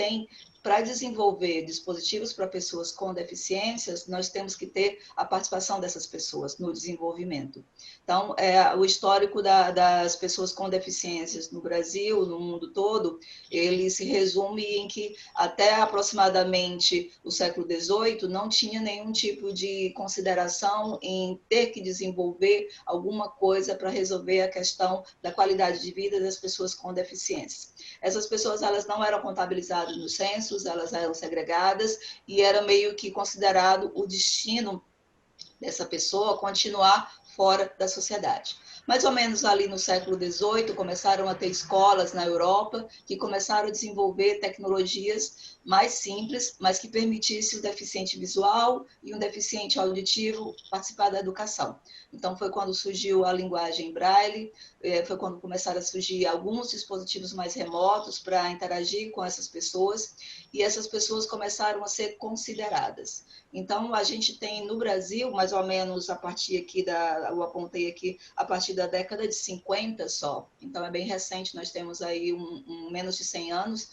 para desenvolver dispositivos para pessoas com deficiências, nós temos que ter a participação dessas pessoas no desenvolvimento. Então, o histórico das pessoas com deficiências no Brasil, no mundo todo, ele se resume em que até aproximadamente o século XVIII não tinha nenhum tipo de consideração em ter que desenvolver alguma coisa para resolver a questão da qualidade de vida das pessoas com deficiências. Essas pessoas elas não eram contabilizadas no censo, elas eram segregadas e era meio que considerado o destino dessa pessoa continuar fora da sociedade. Mais ou menos ali no século XVIII, começaram a ter escolas na Europa que começaram a desenvolver tecnologias mais simples, mas que permitissem o deficiente visual e um deficiente auditivo participar da educação. Então, foi quando surgiu a linguagem Braille, foi quando começaram a surgir alguns dispositivos mais remotos para interagir com essas pessoas, e essas pessoas começaram a ser consideradas. Então, a gente tem no Brasil, mais ou menos a partir aqui eu apontei aqui, a partir da década de 50 só. Então, é bem recente, nós temos aí menos de 100 anos.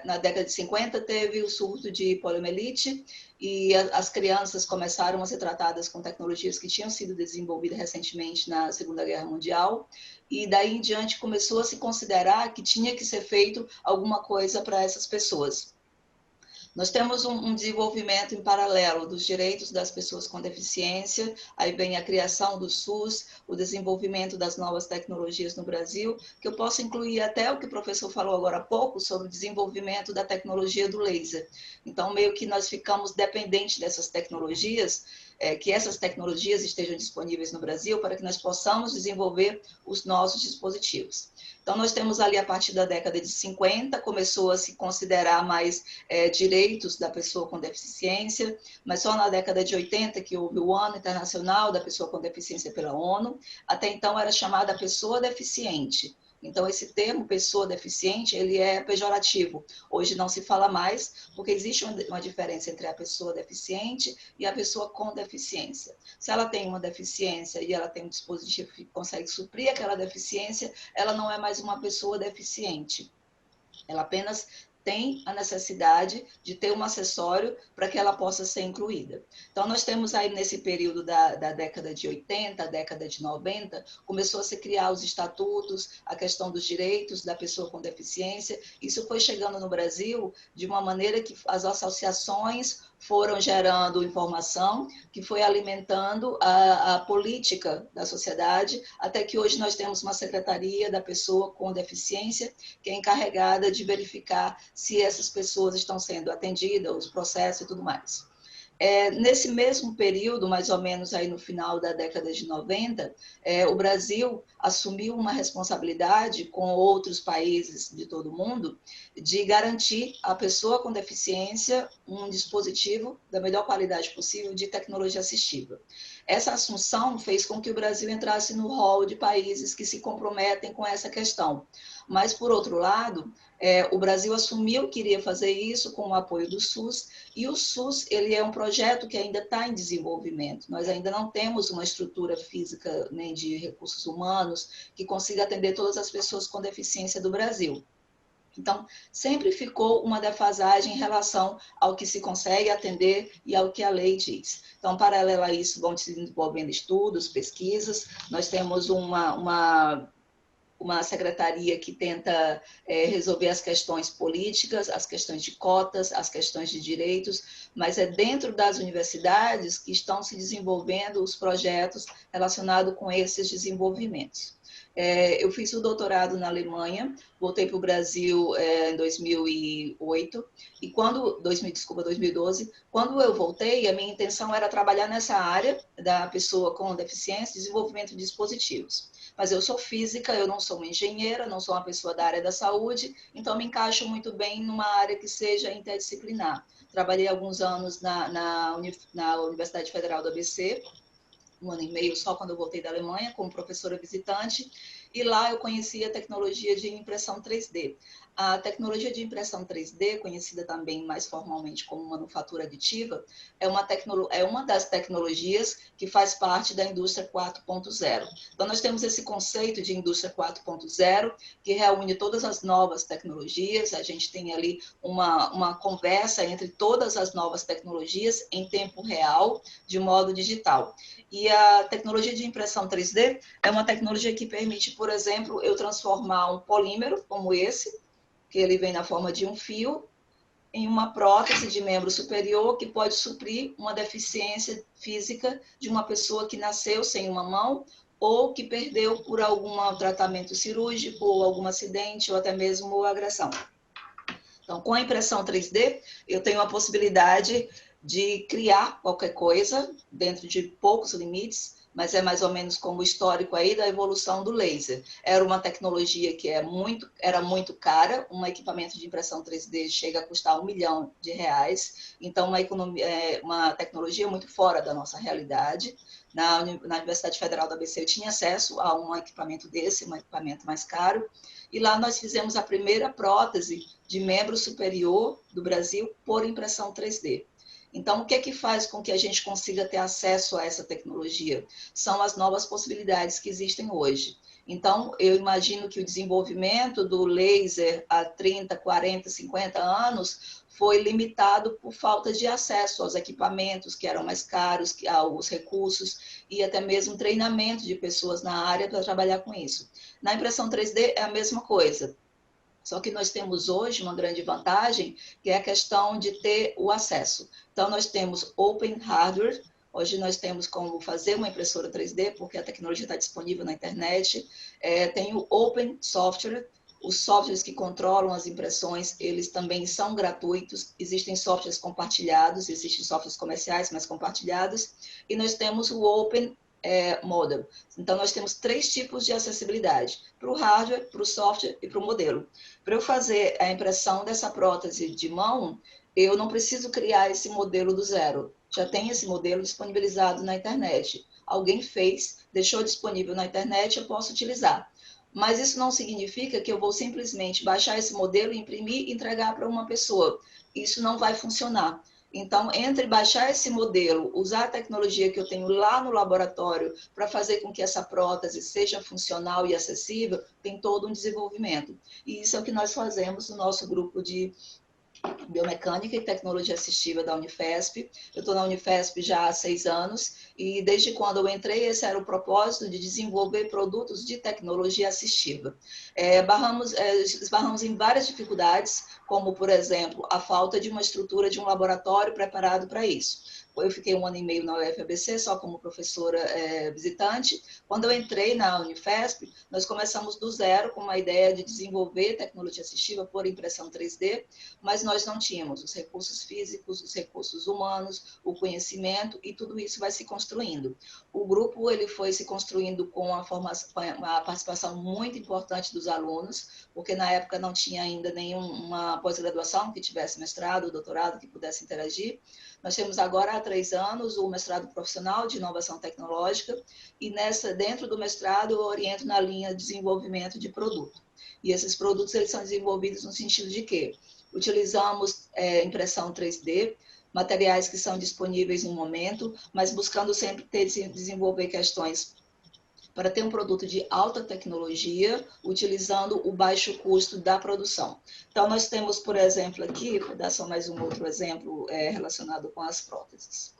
Na década de 50 teve o surto de poliomielite e as crianças começaram a ser tratadas com tecnologias que tinham sido desenvolvidas recentemente na Segunda Guerra Mundial. E daí em diante começou a se considerar que tinha que ser feito alguma coisa para essas pessoas. Nós temos um desenvolvimento em paralelo dos direitos das pessoas com deficiência, aí vem a criação do SUS, o desenvolvimento das novas tecnologias no Brasil, que eu posso incluir até o que o professor falou agora há pouco sobre o desenvolvimento da tecnologia do laser. Então, meio que nós ficamos dependentes dessas tecnologias, que essas tecnologias estejam disponíveis no Brasil para que nós possamos desenvolver os nossos dispositivos. Então, nós temos ali, a partir da década de 50, começou a se considerar mais direitos da pessoa com deficiência, mas só na década de 80 que houve o Ano Internacional da Pessoa com Deficiência pela ONU. Até então era chamada pessoa deficiente. Então, esse termo, pessoa deficiente, ele é pejorativo. Hoje não se fala mais, porque existe uma diferença entre a pessoa deficiente e a pessoa com deficiência. Se ela tem uma deficiência e ela tem um dispositivo que consegue suprir aquela deficiência, ela não é mais uma pessoa deficiente. Ela apenas tem a necessidade de ter um acessório para que ela possa ser incluída. Então, nós temos aí nesse período da década de 80, década de 90, começou a se criar os estatutos, a questão dos direitos da pessoa com deficiência. Isso foi chegando no Brasil de uma maneira que as associações foram gerando informação, que foi alimentando a política da sociedade, até que hoje nós temos uma secretaria da pessoa com deficiência, que é encarregada de verificar se essas pessoas estão sendo atendidas, os processos e tudo mais. Nesse mesmo período, mais ou menos aí no final da década de 90, o Brasil assumiu uma responsabilidade com outros países de todo o mundo de garantir à pessoa com deficiência um dispositivo da melhor qualidade possível de tecnologia assistiva. Essa assunção fez com que o Brasil entrasse no rol de países que se comprometem com essa questão. Mas, por outro lado, o Brasil assumiu que iria fazer isso com o apoio do SUS, e o SUS ele é um projeto que ainda está em desenvolvimento. Nós ainda não temos uma estrutura física nem de recursos humanos que consiga atender todas as pessoas com deficiência do Brasil. Então, sempre ficou uma defasagem em relação ao que se consegue atender e ao que a lei diz. Então, paralelo a isso, vão se desenvolvendo estudos, pesquisas. Nós temos uma secretaria que tenta resolver as questões políticas, as questões de cotas, as questões de direitos, mas é dentro das universidades que estão se desenvolvendo os projetos relacionados com esses desenvolvimentos. Eu fiz o doutorado na Alemanha, voltei para o Brasil em 2008, e 2012, quando eu voltei, a minha intenção era trabalhar nessa área da pessoa com deficiência, desenvolvimento de dispositivos. Mas eu sou física, eu não sou uma engenheira, não sou uma pessoa da área da saúde, então me encaixo muito bem numa área que seja interdisciplinar. Trabalhei alguns anos na Universidade Federal do ABC, 1 ano e meio só quando eu voltei da Alemanha, como professora visitante, e lá eu conheci a tecnologia de impressão 3D. A tecnologia de impressão 3D, conhecida também mais formalmente como manufatura aditiva, é uma das tecnologias que faz parte da indústria 4.0. Então, nós temos esse conceito de indústria 4.0, que reúne todas as novas tecnologias, a gente tem ali uma conversa entre todas as novas tecnologias em tempo real, de modo digital. E a tecnologia de impressão 3D é uma tecnologia que permite, por exemplo, eu transformar um polímero como esse, que ele vem na forma de um fio, em uma prótese de membro superior que pode suprir uma deficiência física de uma pessoa que nasceu sem uma mão ou que perdeu por algum tratamento cirúrgico ou algum acidente ou até mesmo agressão. Então, com a impressão 3D, eu tenho a possibilidade de criar qualquer coisa dentro de poucos limites, mas é mais ou menos como o histórico aí da evolução do laser. Era uma tecnologia que era muito cara, um equipamento de impressão 3D chega a custar R$1 milhão, então uma tecnologia muito fora da nossa realidade. Na Universidade Federal do ABC eu tinha acesso a um equipamento desse, um equipamento mais caro, e lá nós fizemos a primeira prótese de membro superior do Brasil por impressão 3D. Então, o que é que faz com que a gente consiga ter acesso a essa tecnologia? São as novas possibilidades que existem hoje. Então, eu imagino que o desenvolvimento do laser há 30, 40, 50 anos foi limitado por falta de acesso aos equipamentos que eram mais caros, aos recursos e até mesmo treinamento de pessoas na área para trabalhar com isso. Na impressão 3D é a mesma coisa. Só que nós temos hoje uma grande vantagem, que é a questão de ter o acesso. Então, nós temos Open Hardware, hoje nós temos como fazer uma impressora 3D, porque a tecnologia está disponível na internet. Tem o Open Software, os softwares que controlam as impressões, eles também são gratuitos. Existem softwares compartilhados, existem softwares comerciais, mas compartilhados. E nós temos o Open Model. Então, nós temos 3 tipos de acessibilidade, para o hardware, para o software e para o modelo. Para eu fazer a impressão dessa prótese de mão, eu não preciso criar esse modelo do zero. Já tem esse modelo disponibilizado na internet. Alguém fez, deixou disponível na internet, eu posso utilizar. Mas isso não significa que eu vou simplesmente baixar esse modelo, imprimir e entregar para uma pessoa. Isso não vai funcionar. Então, entre baixar esse modelo, usar a tecnologia que eu tenho lá no laboratório para fazer com que essa prótese seja funcional e acessível, tem todo um desenvolvimento. E isso é o que nós fazemos no nosso grupo de Biomecânica e Tecnologia Assistiva da Unifesp. Eu estou na Unifesp já há 6 anos e desde quando eu entrei, esse era o propósito de desenvolver produtos de tecnologia assistiva. Esbarramos em várias dificuldades, como, por exemplo, a falta de uma estrutura de um laboratório preparado para isso. eu fiquei 1 ano e meio na UFABC, só como professora visitante. Quando eu entrei na Unifesp, nós começamos do zero com uma ideia de desenvolver tecnologia assistiva por impressão 3D, mas nós não tínhamos os recursos físicos, os recursos humanos, o conhecimento, e tudo isso vai se construindo. O grupo ele foi se construindo com a participação muito importante dos alunos, porque na época não tinha ainda nenhuma pós-graduação que tivesse mestrado, doutorado, que pudesse interagir. Nós temos agora, há 3 anos, o mestrado profissional de inovação tecnológica, e dentro do mestrado eu oriento na linha de desenvolvimento de produto. E esses produtos eles são desenvolvidos no sentido de que utilizamos impressão 3D, materiais que são disponíveis no momento, mas buscando sempre desenvolver questões para ter um produto de alta tecnologia, utilizando o baixo custo da produção. Então, nós temos, por exemplo, aqui, vou dar só mais um outro exemplo relacionado com as próteses.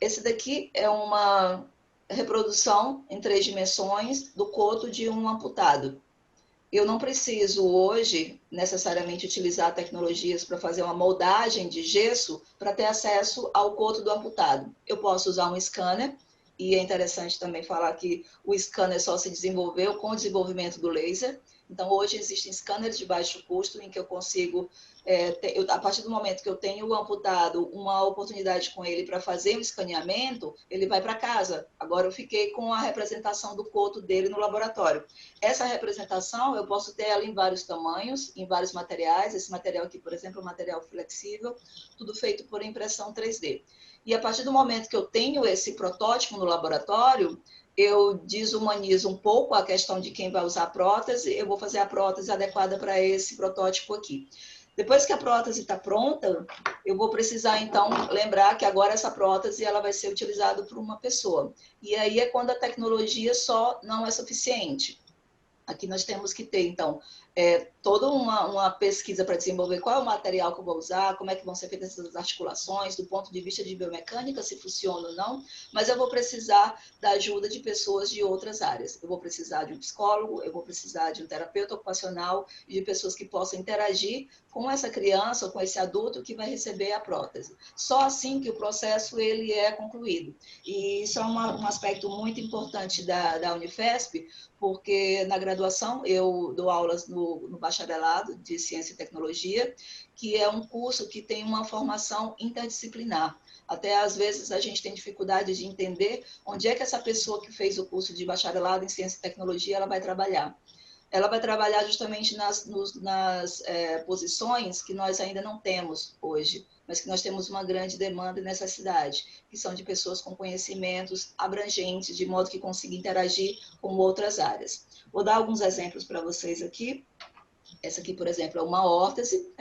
Esse daqui é uma reprodução em 3 dimensões do coto de um amputado. Eu não preciso hoje necessariamente utilizar tecnologias para fazer uma moldagem de gesso para ter acesso ao coto do amputado. Eu posso usar um scanner, e é interessante também falar que o scanner só se desenvolveu com o desenvolvimento do laser. Então, hoje existem scanners de baixo custo em que eu consigo, a partir do momento que eu tenho o amputado, uma oportunidade com ele para fazer um escaneamento, ele vai para casa. Agora eu fiquei com a representação do coto dele no laboratório. Essa representação eu posso ter ela em vários tamanhos, em vários materiais. Esse material aqui, por exemplo, é um material flexível, tudo feito por impressão 3D. E a partir do momento que eu tenho esse protótipo no laboratório, eu desumanizo um pouco a questão de quem vai usar a prótese, eu vou fazer a prótese adequada para esse protótipo aqui. Depois que a prótese está pronta, eu vou precisar, então, lembrar que agora essa prótese ela vai ser utilizada por uma pessoa. E aí é quando a tecnologia só não é suficiente. Aqui nós temos que ter, então, toda uma pesquisa para desenvolver qual é o material que eu vou usar, como é que vão ser feitas essas articulações, do ponto de vista de biomecânica, se funciona ou não, mas eu vou precisar da ajuda de pessoas de outras áreas. Eu vou precisar de um psicólogo, eu vou precisar de um terapeuta ocupacional e de pessoas que possam interagir com essa criança ou com esse adulto que vai receber a prótese. Só assim que o processo ele é concluído. E isso é um aspecto muito importante da Unifesp, porque na graduação eu dou aulas no bacharelado de Ciência e Tecnologia, que é um curso que tem uma formação interdisciplinar. Até às vezes a gente tem dificuldade de entender onde é que essa pessoa que fez o curso de bacharelado em Ciência e Tecnologia ela vai trabalhar. Ela vai trabalhar justamente nas posições que nós ainda não temos hoje, mas que nós temos uma grande demanda e necessidade, que são de pessoas com conhecimentos abrangentes, de modo que consigam interagir com outras áreas. Vou dar alguns exemplos para vocês aqui. Essa aqui, por exemplo, é uma órtese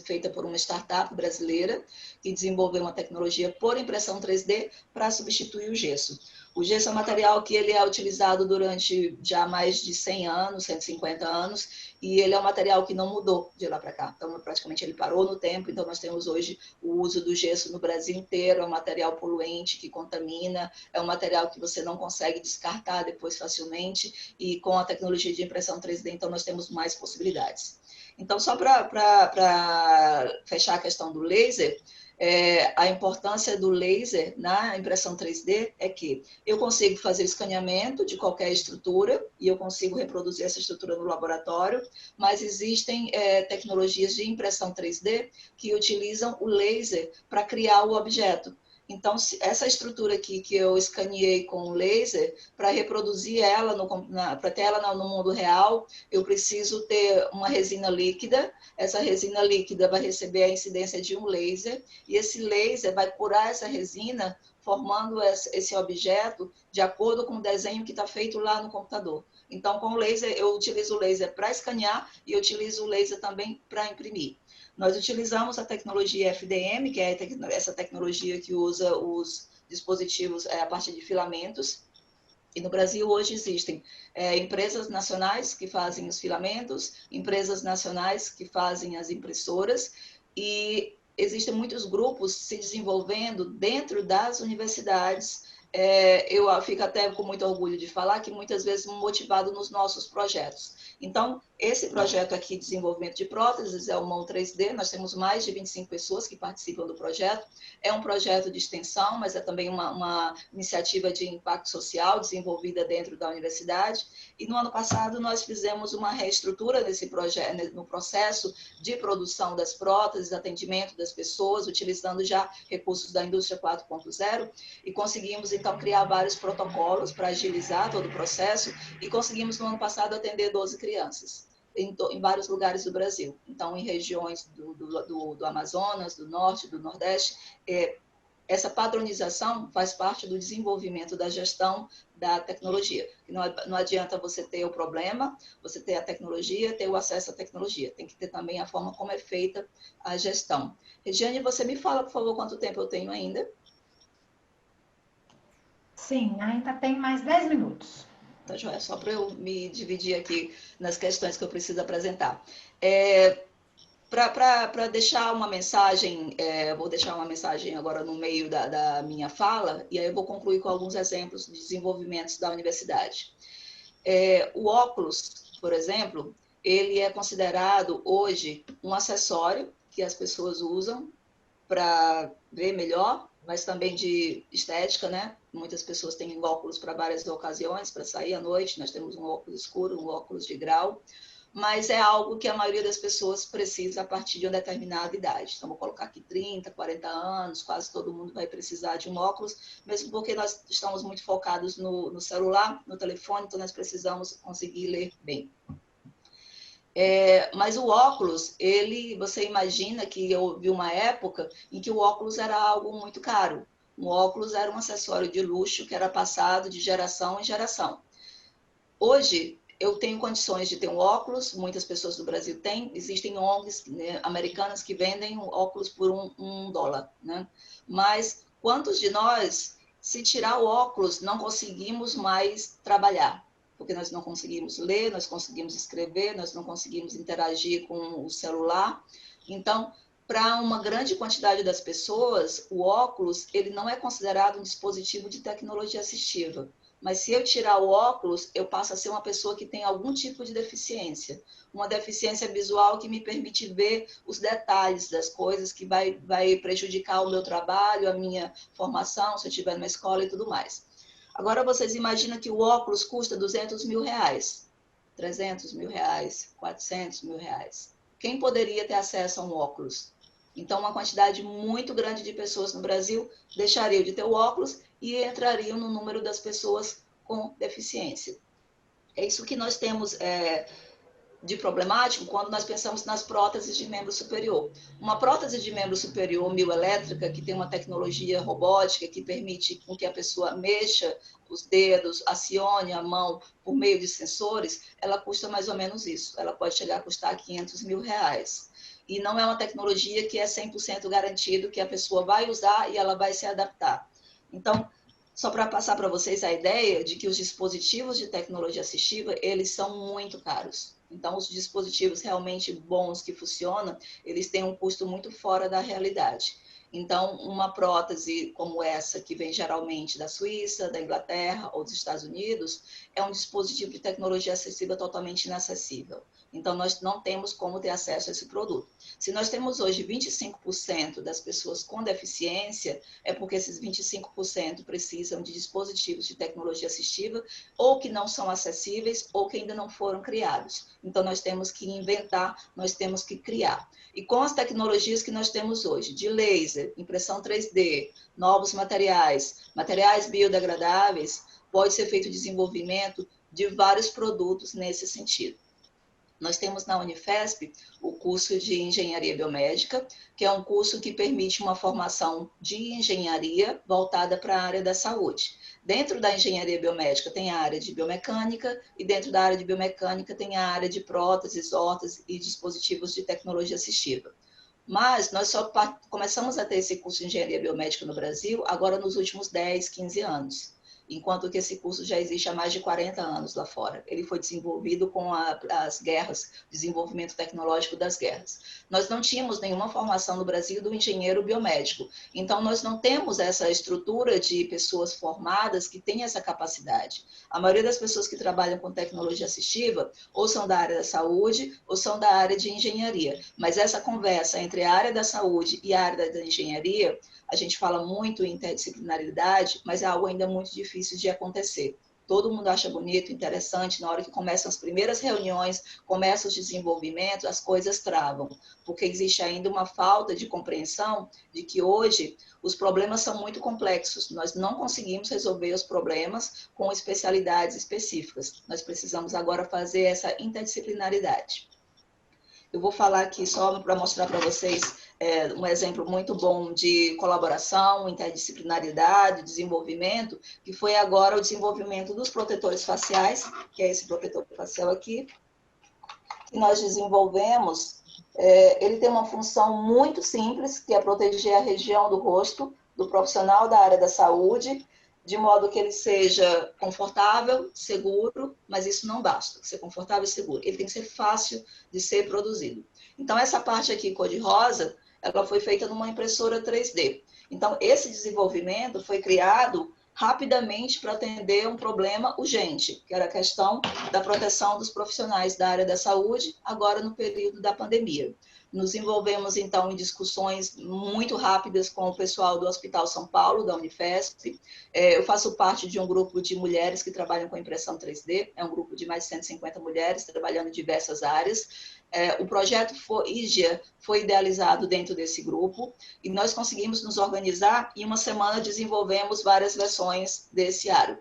feita por uma startup brasileira que desenvolveu uma tecnologia por impressão 3D para substituir o gesso. O gesso é um material que ele é utilizado durante já mais de 100 anos, 150 anos, e ele é um material que não mudou de lá para cá. Então, praticamente ele parou no tempo, então nós temos hoje o uso do gesso no Brasil inteiro, é um material poluente que contamina, é um material que você não consegue descartar depois facilmente, e com a tecnologia de impressão 3D, então nós temos mais possibilidades. Então, só para fechar a questão do laser, a importância do laser na impressão 3D é que eu consigo fazer o escaneamento de qualquer estrutura e eu consigo reproduzir essa estrutura no laboratório, mas existem tecnologias de impressão 3D que utilizam o laser para criar o objeto. Então, essa estrutura aqui que eu escaneei com o laser, para reproduzir ela, para ter ela no mundo real, eu preciso ter uma resina líquida. Essa resina líquida vai receber a incidência de um laser, e esse laser vai curar essa resina, formando esse objeto de acordo com o desenho que está feito lá no computador. Então, com o laser, eu utilizo o laser para escanear e eu utilizo o laser também para imprimir. Nós utilizamos a tecnologia FDM, que é essa tecnologia que usa os dispositivos a partir de filamentos. E no Brasil hoje existem empresas nacionais que fazem os filamentos, empresas nacionais que fazem as impressoras, e existem muitos grupos se desenvolvendo dentro das universidades eu fico até com muito orgulho de falar que muitas vezes motivado nos nossos projetos. Então, esse projeto aqui, desenvolvimento de próteses, é o Mão 3D, nós temos mais de 25 pessoas que participam do projeto. É um projeto de extensão, mas é também uma iniciativa de impacto social desenvolvida dentro da universidade. E no ano passado nós fizemos uma reestrutura desse projeto, no processo de produção das próteses, atendimento das pessoas, utilizando já recursos da indústria 4.0, e conseguimos então criar vários protocolos para agilizar todo o processo, e conseguimos no ano passado atender 12 crianças em vários lugares do Brasil. Então, em regiões do Amazonas, do Norte, do Nordeste, essa padronização faz parte do desenvolvimento da gestão da tecnologia. Não adianta você ter o problema, você ter a tecnologia, ter o acesso à tecnologia. Tem que ter também a forma como é feita a gestão. Regiane, você me fala, por favor, quanto tempo eu tenho ainda? Sim, ainda tem mais 10 minutos. Tá, joia, só para eu me dividir aqui nas questões que eu preciso apresentar. Para deixar uma mensagem, vou deixar uma mensagem agora no meio da minha fala, e aí eu vou concluir com alguns exemplos de desenvolvimentos da universidade. O óculos, por exemplo, ele é considerado hoje um acessório que as pessoas usam para ver melhor, mas também de estética, né? Muitas pessoas têm óculos para várias ocasiões, para sair à noite, nós temos um óculos escuro, um óculos de grau, mas é algo que a maioria das pessoas precisa a partir de uma determinada idade. Então, vou colocar aqui 30, 40 anos, quase todo mundo vai precisar de um óculos, mesmo porque nós estamos muito focados no celular, no telefone, então nós precisamos conseguir ler bem. Mas o óculos, você imagina que houve uma época em que o óculos era algo muito caro. O óculos era um acessório de luxo que era passado de geração em geração. Hoje, eu tenho condições de ter um óculos, muitas pessoas do Brasil têm, existem ONGs, né, americanas que vendem óculos por um dólar, né? Mas quantos de nós, se tirar o óculos, não conseguimos mais trabalhar? Porque nós não conseguimos ler, nós conseguimos escrever, nós não conseguimos interagir com o celular. Então, para uma grande quantidade das pessoas, o óculos ele não é considerado um dispositivo de tecnologia assistiva. Mas se eu tirar o óculos, eu passo a ser uma pessoa que tem algum tipo de deficiência. Uma deficiência visual que me permite ver os detalhes das coisas, que vai prejudicar o meu trabalho, a minha formação, se eu estiver numa escola e tudo mais. Agora, vocês imaginam que o óculos custa 200 mil reais, 300 mil reais, 400 mil reais. Quem poderia ter acesso a um óculos? Então, uma quantidade muito grande de pessoas no Brasil deixariam de ter o óculos e entrariam no número das pessoas com deficiência. É isso que nós temos de problemático quando nós pensamos nas próteses de membro superior. Uma prótese de membro superior mioelétrica, que tem uma tecnologia robótica que permite com que a pessoa mexa os dedos, acione a mão por meio de sensores, ela custa mais ou menos isso. Ela pode chegar a custar 500 mil reais. E não é uma tecnologia que é 100% garantido que a pessoa vai usar e ela vai se adaptar. Então, só para passar para vocês a ideia de que os dispositivos de tecnologia assistiva, eles são muito caros. Então, os dispositivos realmente bons que funcionam, eles têm um custo muito fora da realidade. Então, uma prótese como essa, que vem geralmente da Suíça, da Inglaterra ou dos Estados Unidos, é um dispositivo de tecnologia acessível totalmente inacessível. Então, nós não temos como ter acesso a esse produto. Se nós temos hoje 25% das pessoas com deficiência, é porque esses 25% precisam de dispositivos de tecnologia assistiva ou que não são acessíveis ou que ainda não foram criados. Então, nós temos que inventar, nós temos que criar. E com as tecnologias que nós temos hoje, de laser, impressão 3D, novos materiais, materiais biodegradáveis, pode ser feito o desenvolvimento de vários produtos nesse sentido. Nós temos na Unifesp o curso de Engenharia Biomédica, que é um curso que permite uma formação de engenharia voltada para a área da saúde. Dentro da engenharia biomédica tem a área de biomecânica e dentro da área de biomecânica tem a área de próteses, órteses e dispositivos de tecnologia assistiva. Mas nós só começamos a ter esse curso de engenharia biomédica no Brasil agora nos últimos 10, 15 anos. enquanto que esse curso já existe há mais de 40 anos lá fora. Ele foi desenvolvido com as guerras, desenvolvimento tecnológico das guerras. Nós não tínhamos nenhuma formação no Brasil do engenheiro biomédico, então nós não temos essa estrutura de pessoas formadas que têm essa capacidade. A maioria das pessoas que trabalham com tecnologia assistiva ou são da área da saúde ou são da área de engenharia, mas essa conversa entre a área da saúde e a área da engenharia, a gente fala muito em interdisciplinaridade, mas é algo ainda muito difícil de acontecer. Todo mundo acha bonito, interessante, na hora que começam as primeiras reuniões, começam os desenvolvimentos, as coisas travam, porque existe ainda uma falta de compreensão de que hoje os problemas são muito complexos, nós não conseguimos resolver os problemas com especialidades específicas, nós precisamos agora fazer essa interdisciplinaridade. Eu vou falar aqui só para mostrar para vocês um exemplo muito bom de colaboração, interdisciplinaridade, desenvolvimento, que foi agora o desenvolvimento dos protetores faciais, que é esse protetor facial aqui, que nós desenvolvemos. Ele tem uma função muito simples, que é proteger a região do rosto do profissional da área da saúde, de modo que ele seja confortável, seguro, mas isso não basta, ser confortável e seguro. Ele tem que ser fácil de ser produzido. Então, essa parte aqui, cor-de-rosa, ela foi feita numa impressora 3D. Então, esse desenvolvimento foi criado rapidamente para atender um problema urgente, que era a questão da proteção dos profissionais da área da saúde, agora no período da pandemia. Nos envolvemos, então, em discussões muito rápidas com o pessoal do Hospital São Paulo, da Unifesp. Eu faço parte de um grupo de mulheres que trabalham com impressão 3D, é um grupo de mais de 150 mulheres trabalhando em diversas áreas. O projeto IGEA foi idealizado dentro desse grupo e nós conseguimos nos organizar e em uma semana desenvolvemos várias versões desse aro.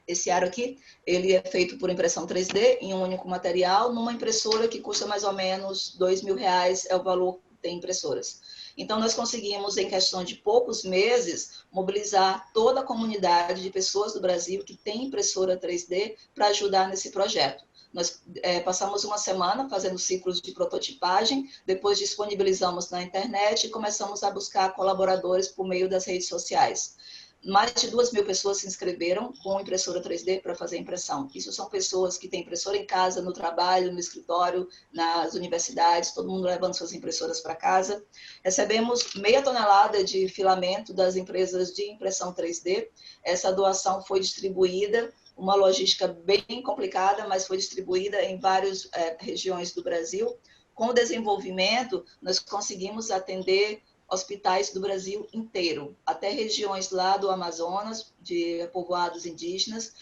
Esse aro aqui, ele é feito por impressão 3D em um único material, numa impressora que custa mais ou menos R$2.000, é o valor que tem impressoras. Então, nós conseguimos, em questão de poucos meses, mobilizar toda a comunidade de pessoas do Brasil que tem impressora 3D para ajudar nesse projeto. Nós passamos uma semana fazendo ciclos de prototipagem, depois disponibilizamos na internet e começamos a buscar colaboradores por meio das redes sociais. Mais de 2.000 pessoas se inscreveram com impressora 3D para fazer impressão. Isso são pessoas que têm impressora em casa, no trabalho, no escritório, nas universidades, todo mundo levando suas impressoras para casa. Recebemos 0,5 tonelada de filamento das empresas de impressão 3D. Essa doação foi distribuída, uma logística bem complicada, mas foi distribuída em várias regiões do Brasil. Com o desenvolvimento, nós conseguimos atender hospitais do Brasil inteiro, até regiões lá do Amazonas, de povoados indígenas.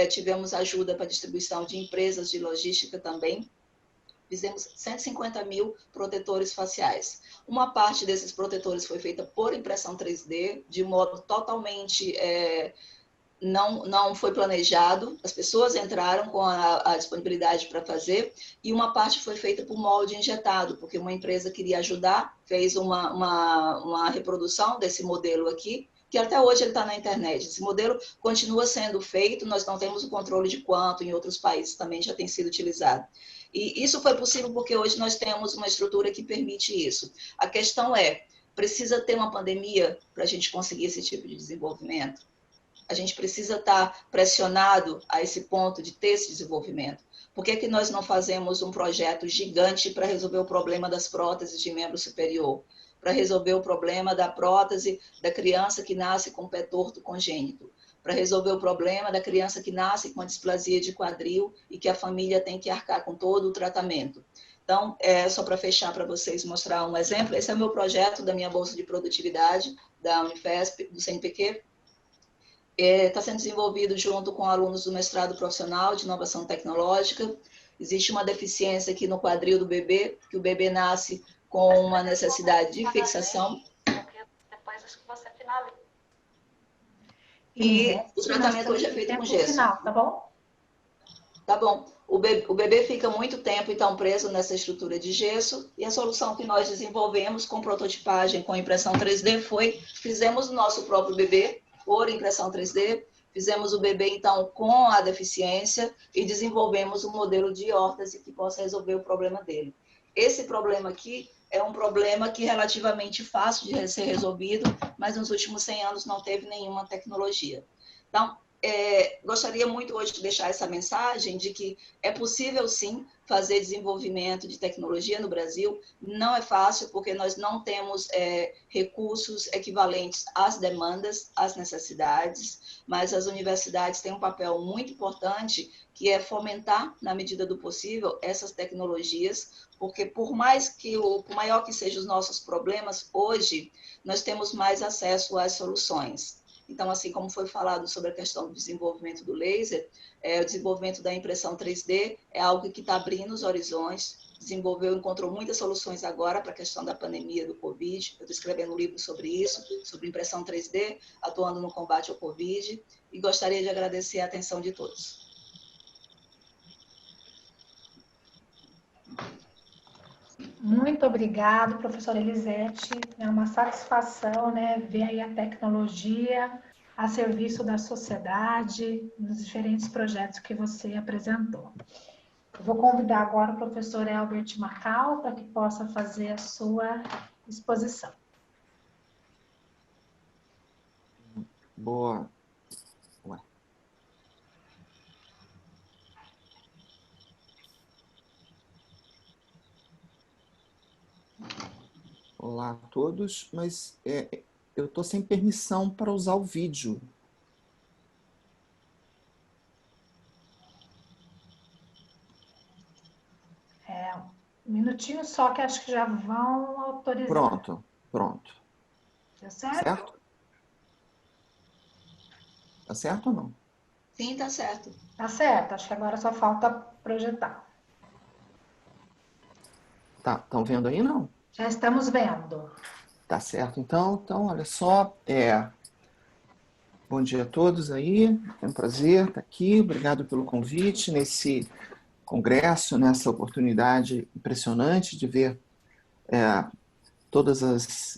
Tivemos ajuda para distribuição de empresas de logística também. Fizemos 150 mil protetores faciais. Uma parte desses protetores foi feita por impressão 3D, de modo totalmente não foi planejado, as pessoas entraram com a disponibilidade para fazer, e uma parte foi feita por molde injetado, porque uma empresa queria ajudar, fez uma reprodução desse modelo aqui, que até hoje ele está na internet. Esse modelo continua sendo feito, nós não temos o controle de quanto, em outros países também já tem sido utilizado. E isso foi possível porque hoje nós temos uma estrutura que permite isso. A questão precisa ter uma pandemia para a gente conseguir esse tipo de desenvolvimento? A gente precisa estar pressionado a esse ponto de ter esse desenvolvimento. Por que nós não fazemos um projeto gigante para resolver o problema das próteses de membro superior? Para resolver o problema da prótese da criança que nasce com pé torto congênito? Para resolver o problema da criança que nasce com a displasia de quadril e que a família tem que arcar com todo o tratamento? Então, só para fechar para vocês, mostrar um exemplo, esse é o meu projeto da minha Bolsa de Produtividade, da Unifesp, do CNPq. Está sendo desenvolvido junto com alunos do mestrado profissional de inovação tecnológica. Existe uma deficiência aqui no quadril do bebê, que o bebê nasce com uma necessidade de fixação. Depois acho que você finaliza. E o tratamento hoje é feito com gesso. Final, tá bom? Tá bom. O bebê fica muito tempo, então, preso nessa estrutura de gesso, e a solução que nós desenvolvemos com prototipagem, com impressão 3D, fizemos o nosso próprio bebê, por impressão 3D, fizemos o bebê, então, com a deficiência e desenvolvemos um modelo de órtese que possa resolver o problema dele. Esse problema aqui é um problema que é relativamente fácil de ser resolvido, mas nos últimos 100 anos não teve nenhuma tecnologia. Então, gostaria muito hoje de deixar essa mensagem de que é possível, sim, fazer desenvolvimento de tecnologia no Brasil. Não é fácil, porque nós não temos recursos equivalentes às demandas, às necessidades, mas as universidades têm um papel muito importante, que é fomentar, na medida do possível, essas tecnologias, porque por maior que sejam os nossos problemas, hoje nós temos mais acesso às soluções. Então, assim como foi falado sobre a questão do desenvolvimento do laser, o desenvolvimento da impressão 3D é algo que está abrindo os horizontes, encontrou muitas soluções agora para a questão da pandemia do Covid. Eu estou escrevendo um livro sobre isso, sobre impressão 3D, atuando no combate ao Covid, e gostaria de agradecer a atenção de todos. Muito obrigada, professora Elisete. É uma satisfação, né, ver aí a tecnologia a serviço da sociedade, nos diferentes projetos que você apresentou. Eu vou convidar agora o professor Elbert Macau para que possa fazer a sua exposição. Boa. Olá a todos, mas eu estou sem permissão para usar o vídeo. Um minutinho só que acho que já vão autorizar. Pronto. Tá certo? Certo? Tá certo ou não? Sim, tá certo. Tá certo, acho que agora só falta projetar. Tá, estão vendo aí, não? Já estamos vendo. Tá certo, então olha só, bom dia a todos aí, é um prazer estar aqui, obrigado pelo convite nesse congresso, nessa oportunidade impressionante de ver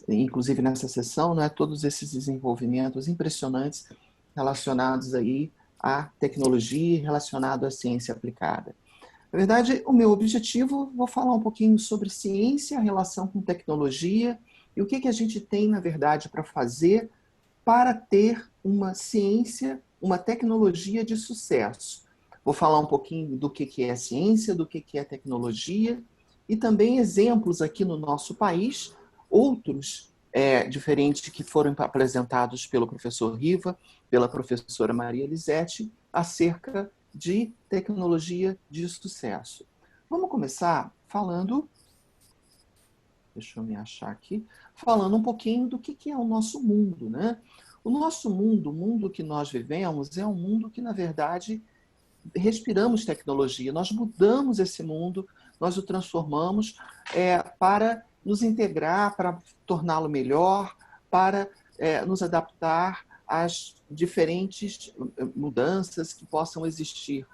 inclusive nessa sessão, né, todos esses desenvolvimentos impressionantes relacionados aí à tecnologia, relacionado à ciência aplicada. Na verdade, o meu objetivo, vou falar um pouquinho sobre ciência, a relação com tecnologia e o que a gente tem, na verdade, para fazer para ter uma ciência, uma tecnologia de sucesso. Vou falar um pouquinho do que é ciência, do que é tecnologia e também exemplos aqui no nosso país, outros diferentes que foram apresentados pelo professor Riva, pela professora Maria Elisete, acerca de tecnologia de sucesso. Vamos começar falando, deixa eu me achar aqui, falando um pouquinho do que é o nosso mundo, né? O nosso mundo, o mundo que nós vivemos, é um mundo que, na verdade, respiramos tecnologia, nós mudamos esse mundo, nós o transformamos para nos integrar, para torná-lo melhor, para nos adaptar às diferentes mudanças que possam existir.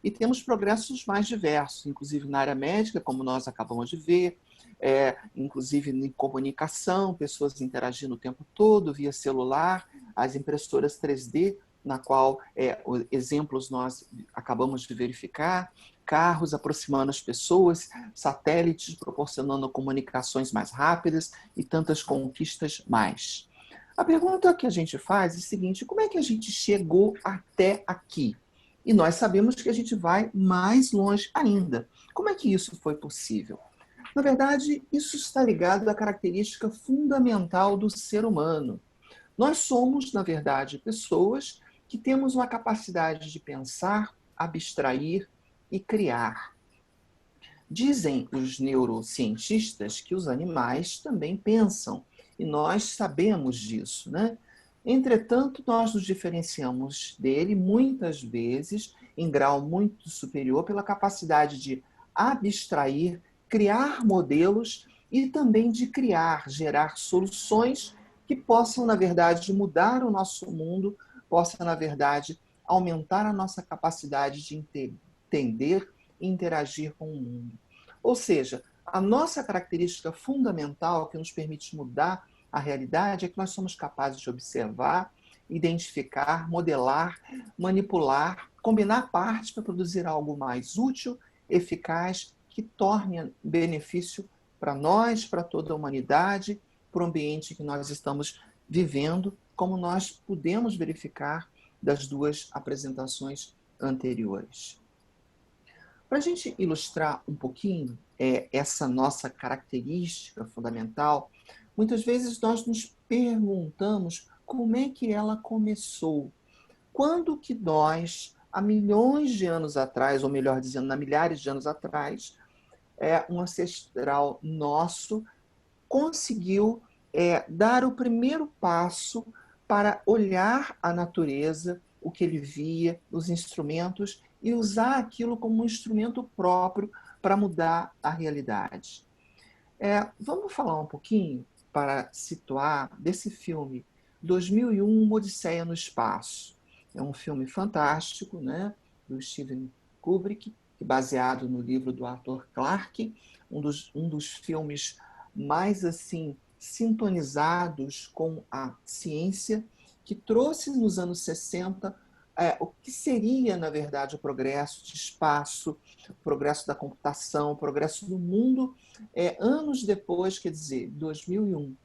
E temos progressos mais diversos, inclusive na área médica, como nós acabamos de ver, inclusive em comunicação, pessoas interagindo o tempo todo via celular, as impressoras 3D, na qual exemplos nós acabamos de verificar, carros aproximando as pessoas, satélites proporcionando comunicações mais rápidas e tantas conquistas mais. A pergunta que a gente faz é a seguinte: como é que a gente chegou até aqui? E nós sabemos que a gente vai mais longe ainda. Como é que isso foi possível? Na verdade, isso está ligado à característica fundamental do ser humano. Nós somos, na verdade, pessoas que temos uma capacidade de pensar, abstrair e criar. Dizem os neurocientistas que os animais também pensam, e nós sabemos disso, né? Entretanto, nós nos diferenciamos dele muitas vezes em grau muito superior pela capacidade de abstrair, criar modelos e também de gerar soluções que possam, na verdade, mudar o nosso mundo, possam, na verdade, aumentar a nossa capacidade de entender e interagir com o mundo. Ou seja, a nossa característica fundamental que nos permite mudar a realidade é que nós somos capazes de observar, identificar, modelar, manipular, combinar partes para produzir algo mais útil, eficaz, que torne benefício para nós, para toda a humanidade, para o ambiente que nós estamos vivendo, como nós podemos verificar das duas apresentações anteriores. Para a gente ilustrar um pouquinho essa nossa característica fundamental, muitas vezes nós nos perguntamos como é que ela começou. Quando que nós, há milhões de anos atrás, ou melhor dizendo, há milhares de anos atrás, um ancestral nosso conseguiu dar o primeiro passo para olhar a natureza, o que ele via, os instrumentos, e usar aquilo como um instrumento próprio para mudar a realidade. Vamos falar um pouquinho, para situar, desse filme 2001, Uma Odisseia no Espaço. É um filme fantástico, né, do Steven Kubrick, baseado no livro do Arthur Clarke, um dos filmes mais assim sintonizados com a ciência, que trouxe nos anos 60 o que seria, na verdade, o progresso de espaço, o progresso da computação, o progresso do mundo, anos depois, quer dizer, 2001.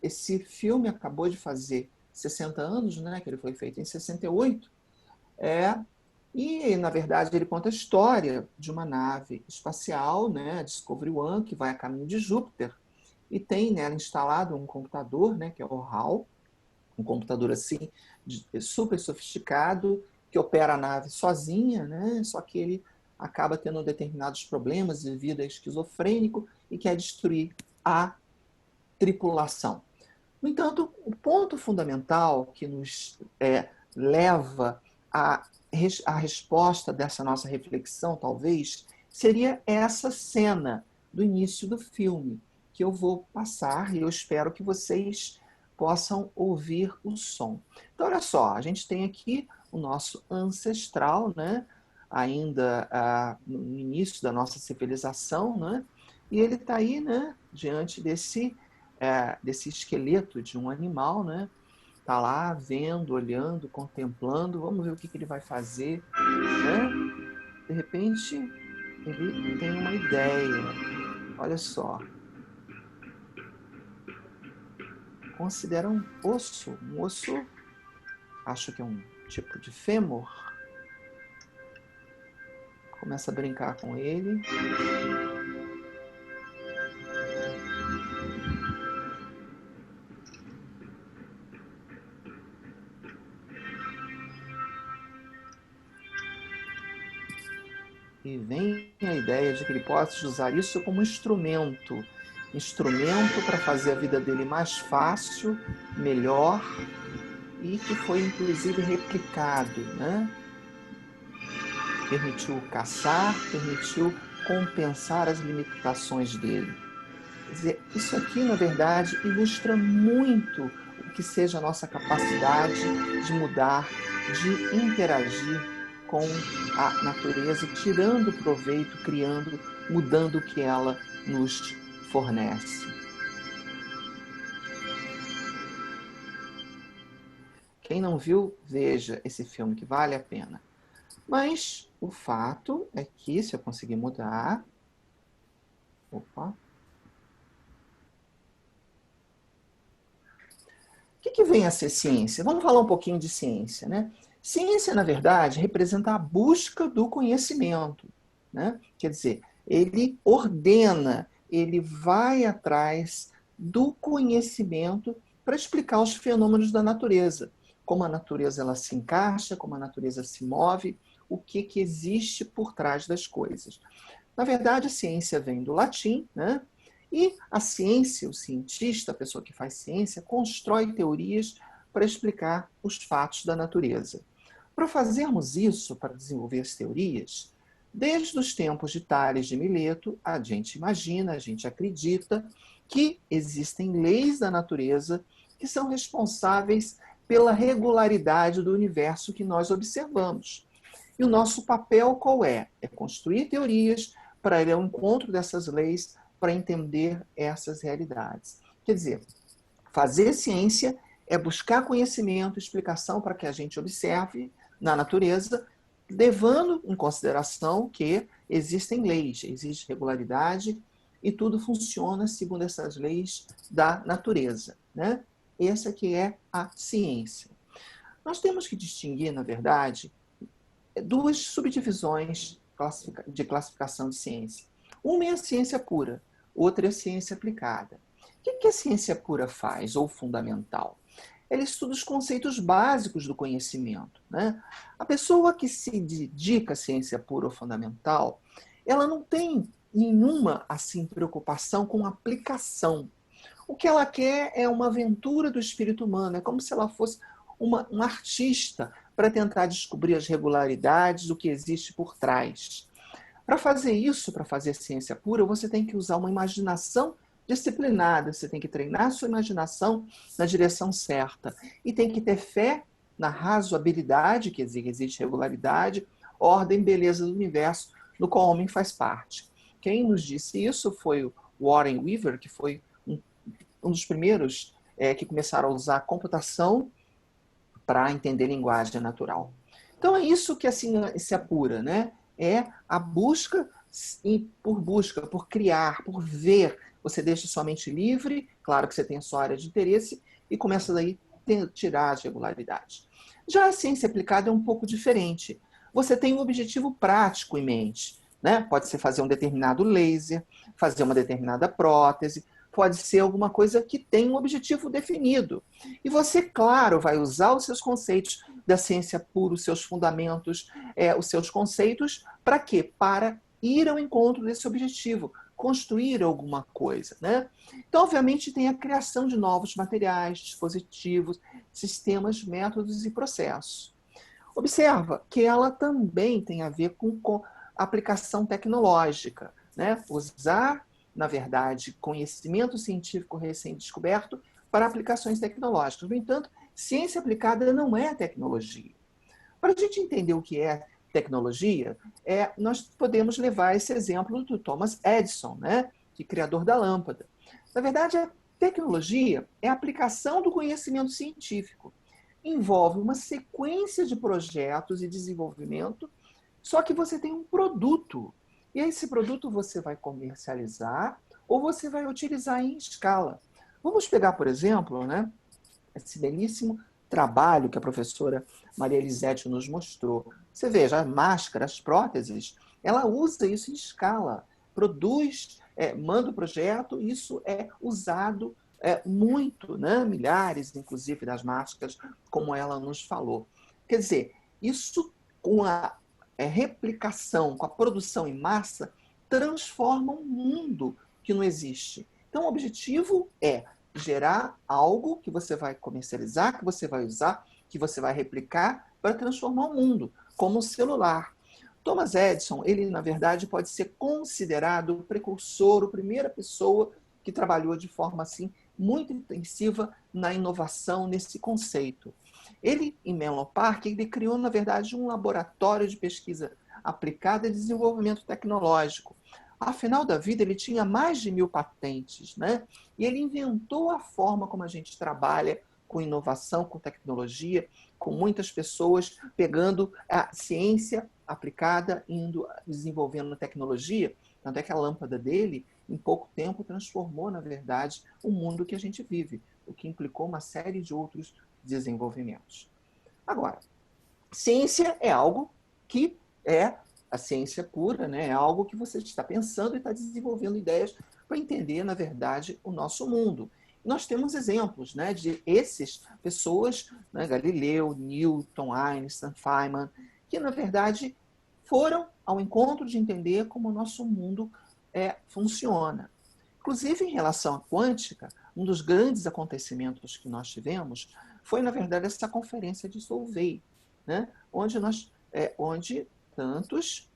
Esse filme acabou de fazer 60 anos, né, que ele foi feito em 68, e, na verdade, ele conta a história de uma nave espacial, né, a Discovery One, que vai a caminho de Júpiter, e tem nela instalado um computador, né, que é o HAL, um computador assim super sofisticado, que opera a nave sozinha, né, só que ele acaba tendo determinados problemas devido a esquizofrênico e quer destruir a tripulação. No entanto, o ponto fundamental que nos leva à resposta dessa nossa reflexão, talvez, seria essa cena do início do filme, que eu vou passar e eu espero que vocês possam ouvir o som. Então, olha só, a gente tem aqui o nosso ancestral, né? Ainda no início da nossa civilização, né? E ele está aí, né? Diante desse esqueleto de um animal, né? Está lá vendo, olhando, contemplando. Vamos ver o que ele vai fazer, né? De repente, ele tem uma ideia. Olha só. Considera um osso, acho que é um tipo de fêmur. Começa a brincar com ele. E vem a ideia de que ele possa usar isso como instrumento para fazer a vida dele mais fácil, melhor, e que foi inclusive replicado, né? Permitiu caçar, permitiu compensar as limitações dele. Quer dizer, isso aqui, na verdade, ilustra muito o que seja a nossa capacidade de mudar, de interagir com a natureza, tirando proveito, criando, mudando o que ela nos fornece. Quem não viu, veja esse filme que vale a pena. Mas o fato é que, se eu conseguir mudar... Opa! O que vem a ser ciência? Vamos falar um pouquinho de ciência, né? Ciência, na verdade, representa a busca do conhecimento, né? Quer dizer, ele ordena, ele vai atrás do conhecimento para explicar os fenômenos da natureza, como a natureza ela se encaixa, como a natureza se move, o que existe por trás das coisas. Na verdade, a ciência vem do latim, né? E a ciência, o cientista, a pessoa que faz ciência, constrói teorias para explicar os fatos da natureza. Para fazermos isso, para desenvolver as teorias, desde os tempos de Tales de Mileto, a gente imagina, a gente acredita que existem leis da natureza que são responsáveis pela regularidade do universo que nós observamos. E o nosso papel qual é? É construir teorias para ir ao encontro dessas leis, para entender essas realidades. Quer dizer, fazer ciência é buscar conhecimento, explicação para que a gente observe na natureza, levando em consideração que existem leis, existe regularidade e tudo funciona segundo essas leis da natureza, né? Essa que é a ciência. Nós temos que distinguir, na verdade, duas subdivisões de classificação de ciência. Uma é a ciência pura, outra é a ciência aplicada. O que a ciência pura faz, ou fundamental? Ela estuda os conceitos básicos do conhecimento, né? A pessoa que se dedica à ciência pura ou fundamental, ela não tem nenhuma assim, preocupação com aplicação. O que ela quer é uma aventura do espírito humano, é como se ela fosse um artista para tentar descobrir as regularidades, o que existe por trás. Para fazer isso, para fazer ciência pura, você tem que usar uma imaginação disciplinada, você tem que treinar a sua imaginação na direção certa e tem que ter fé na razoabilidade, que existe regularidade, ordem, beleza do universo, no qual o homem faz parte. Quem nos disse isso foi o Warren Weaver, que foi um dos primeiros que começaram a usar a computação para entender linguagem natural. Então é isso que a ciência pura, né? É a busca por criar, por ver. Você deixa sua mente livre, claro que você tem a sua área de interesse, e começa daí a tirar as regularidades. Já a ciência aplicada é um pouco diferente. Você tem um objetivo prático em mente, né? Pode ser fazer um determinado laser, fazer uma determinada prótese, pode ser alguma coisa que tem um objetivo definido. E você, claro, vai usar os seus conceitos da ciência pura, os seus fundamentos, os seus conceitos, para quê? Para ir ao encontro desse objetivo, construir alguma coisa, né? Então, obviamente, tem a criação de novos materiais, dispositivos, sistemas, métodos e processos. Observa que ela também tem a ver com aplicação tecnológica, né? Usar, na verdade, conhecimento científico recém-descoberto para aplicações tecnológicas. No entanto, ciência aplicada não é tecnologia. Para a gente entender o que é tecnologia, nós podemos levar esse exemplo do Thomas Edison, né? Que é criador da lâmpada. Na verdade, a tecnologia é a aplicação do conhecimento científico. Envolve uma sequência de projetos e desenvolvimento, só que você tem um produto. E esse produto você vai comercializar ou você vai utilizar em escala. Vamos pegar, por exemplo, né, esse belíssimo trabalho que a professora Maria Elisete nos mostrou. Você veja, a máscara, as próteses, ela usa isso em escala, produz, manda o projeto, isso é usado muito, né? Milhares, inclusive, das máscaras, como ela nos falou. Quer dizer, isso com a replicação, com a produção em massa, transforma um mundo que não existe. Então, o objetivo é gerar algo que você vai comercializar, que você vai usar, que você vai replicar para transformar o mundo, como o celular. Thomas Edison, ele, na verdade, pode ser considerado o precursor, a primeira pessoa que trabalhou de forma assim muito intensiva na inovação nesse conceito. Ele, em Menlo Park, ele criou, na verdade, um laboratório de pesquisa aplicada e desenvolvimento tecnológico. Ao final da vida, ele tinha mais de 1000 patentes, né? E ele inventou a forma como a gente trabalha com inovação, com tecnologia, com muitas pessoas pegando a ciência aplicada, indo desenvolvendo tecnologia. Tanto é que a lâmpada dele, em pouco tempo, transformou, na verdade, o mundo que a gente vive, o que implicou uma série de outros desenvolvimentos. Agora, ciência é algo que é a ciência pura, né? É algo que você está pensando e está desenvolvendo ideias para entender, na verdade, o nosso mundo. Nós temos exemplos, né, de essas pessoas, né, Galileu, Newton, Einstein, Feynman, que, na verdade, foram ao encontro de entender como o nosso mundo funciona. Inclusive, em relação à quântica, um dos grandes acontecimentos que nós tivemos foi, na verdade, essa conferência de Solvay, né, onde tantos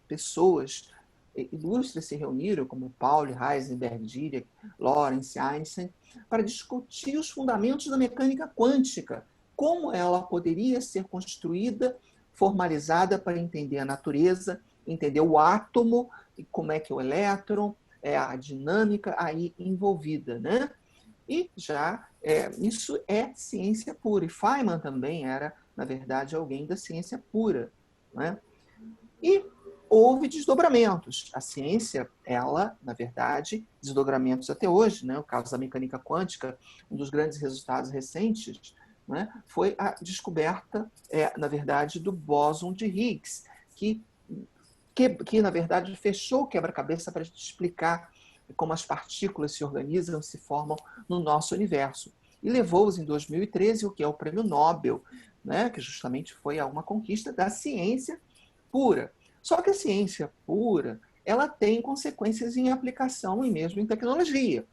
pessoas ilustres se reuniram, como Pauli, Heisenberg, Dirac, Lorentz, Einstein, para discutir os fundamentos da mecânica quântica, como ela poderia ser construída, formalizada para entender a natureza, entender o átomo, e como é que o elétron, a dinâmica aí envolvida, né? E já isso é ciência pura. E Feynman também era, na verdade, alguém da ciência pura, né? E houve desdobramentos. A ciência, ela, na verdade, desdobramentos até hoje, né? O caso da mecânica quântica, um dos grandes resultados recentes né, foi a descoberta, na verdade, do bóson de Higgs, que, na verdade, fechou o quebra-cabeça para a gente explicar como as partículas se organizam, se formam no nosso universo. E levou-os em 2013 o que é o Prêmio Nobel, né, que justamente foi uma conquista da ciência pura. Só que a ciência pura, ela tem consequências em aplicação e mesmo em tecnologia.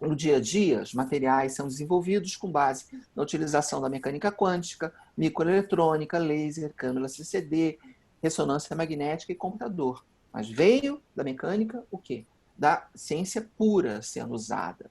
No dia a dia, os materiais são desenvolvidos com base na utilização da mecânica quântica, microeletrônica, laser, câmera CCD, ressonância magnética e computador. Mas veio da mecânica o quê? Da ciência pura sendo usada.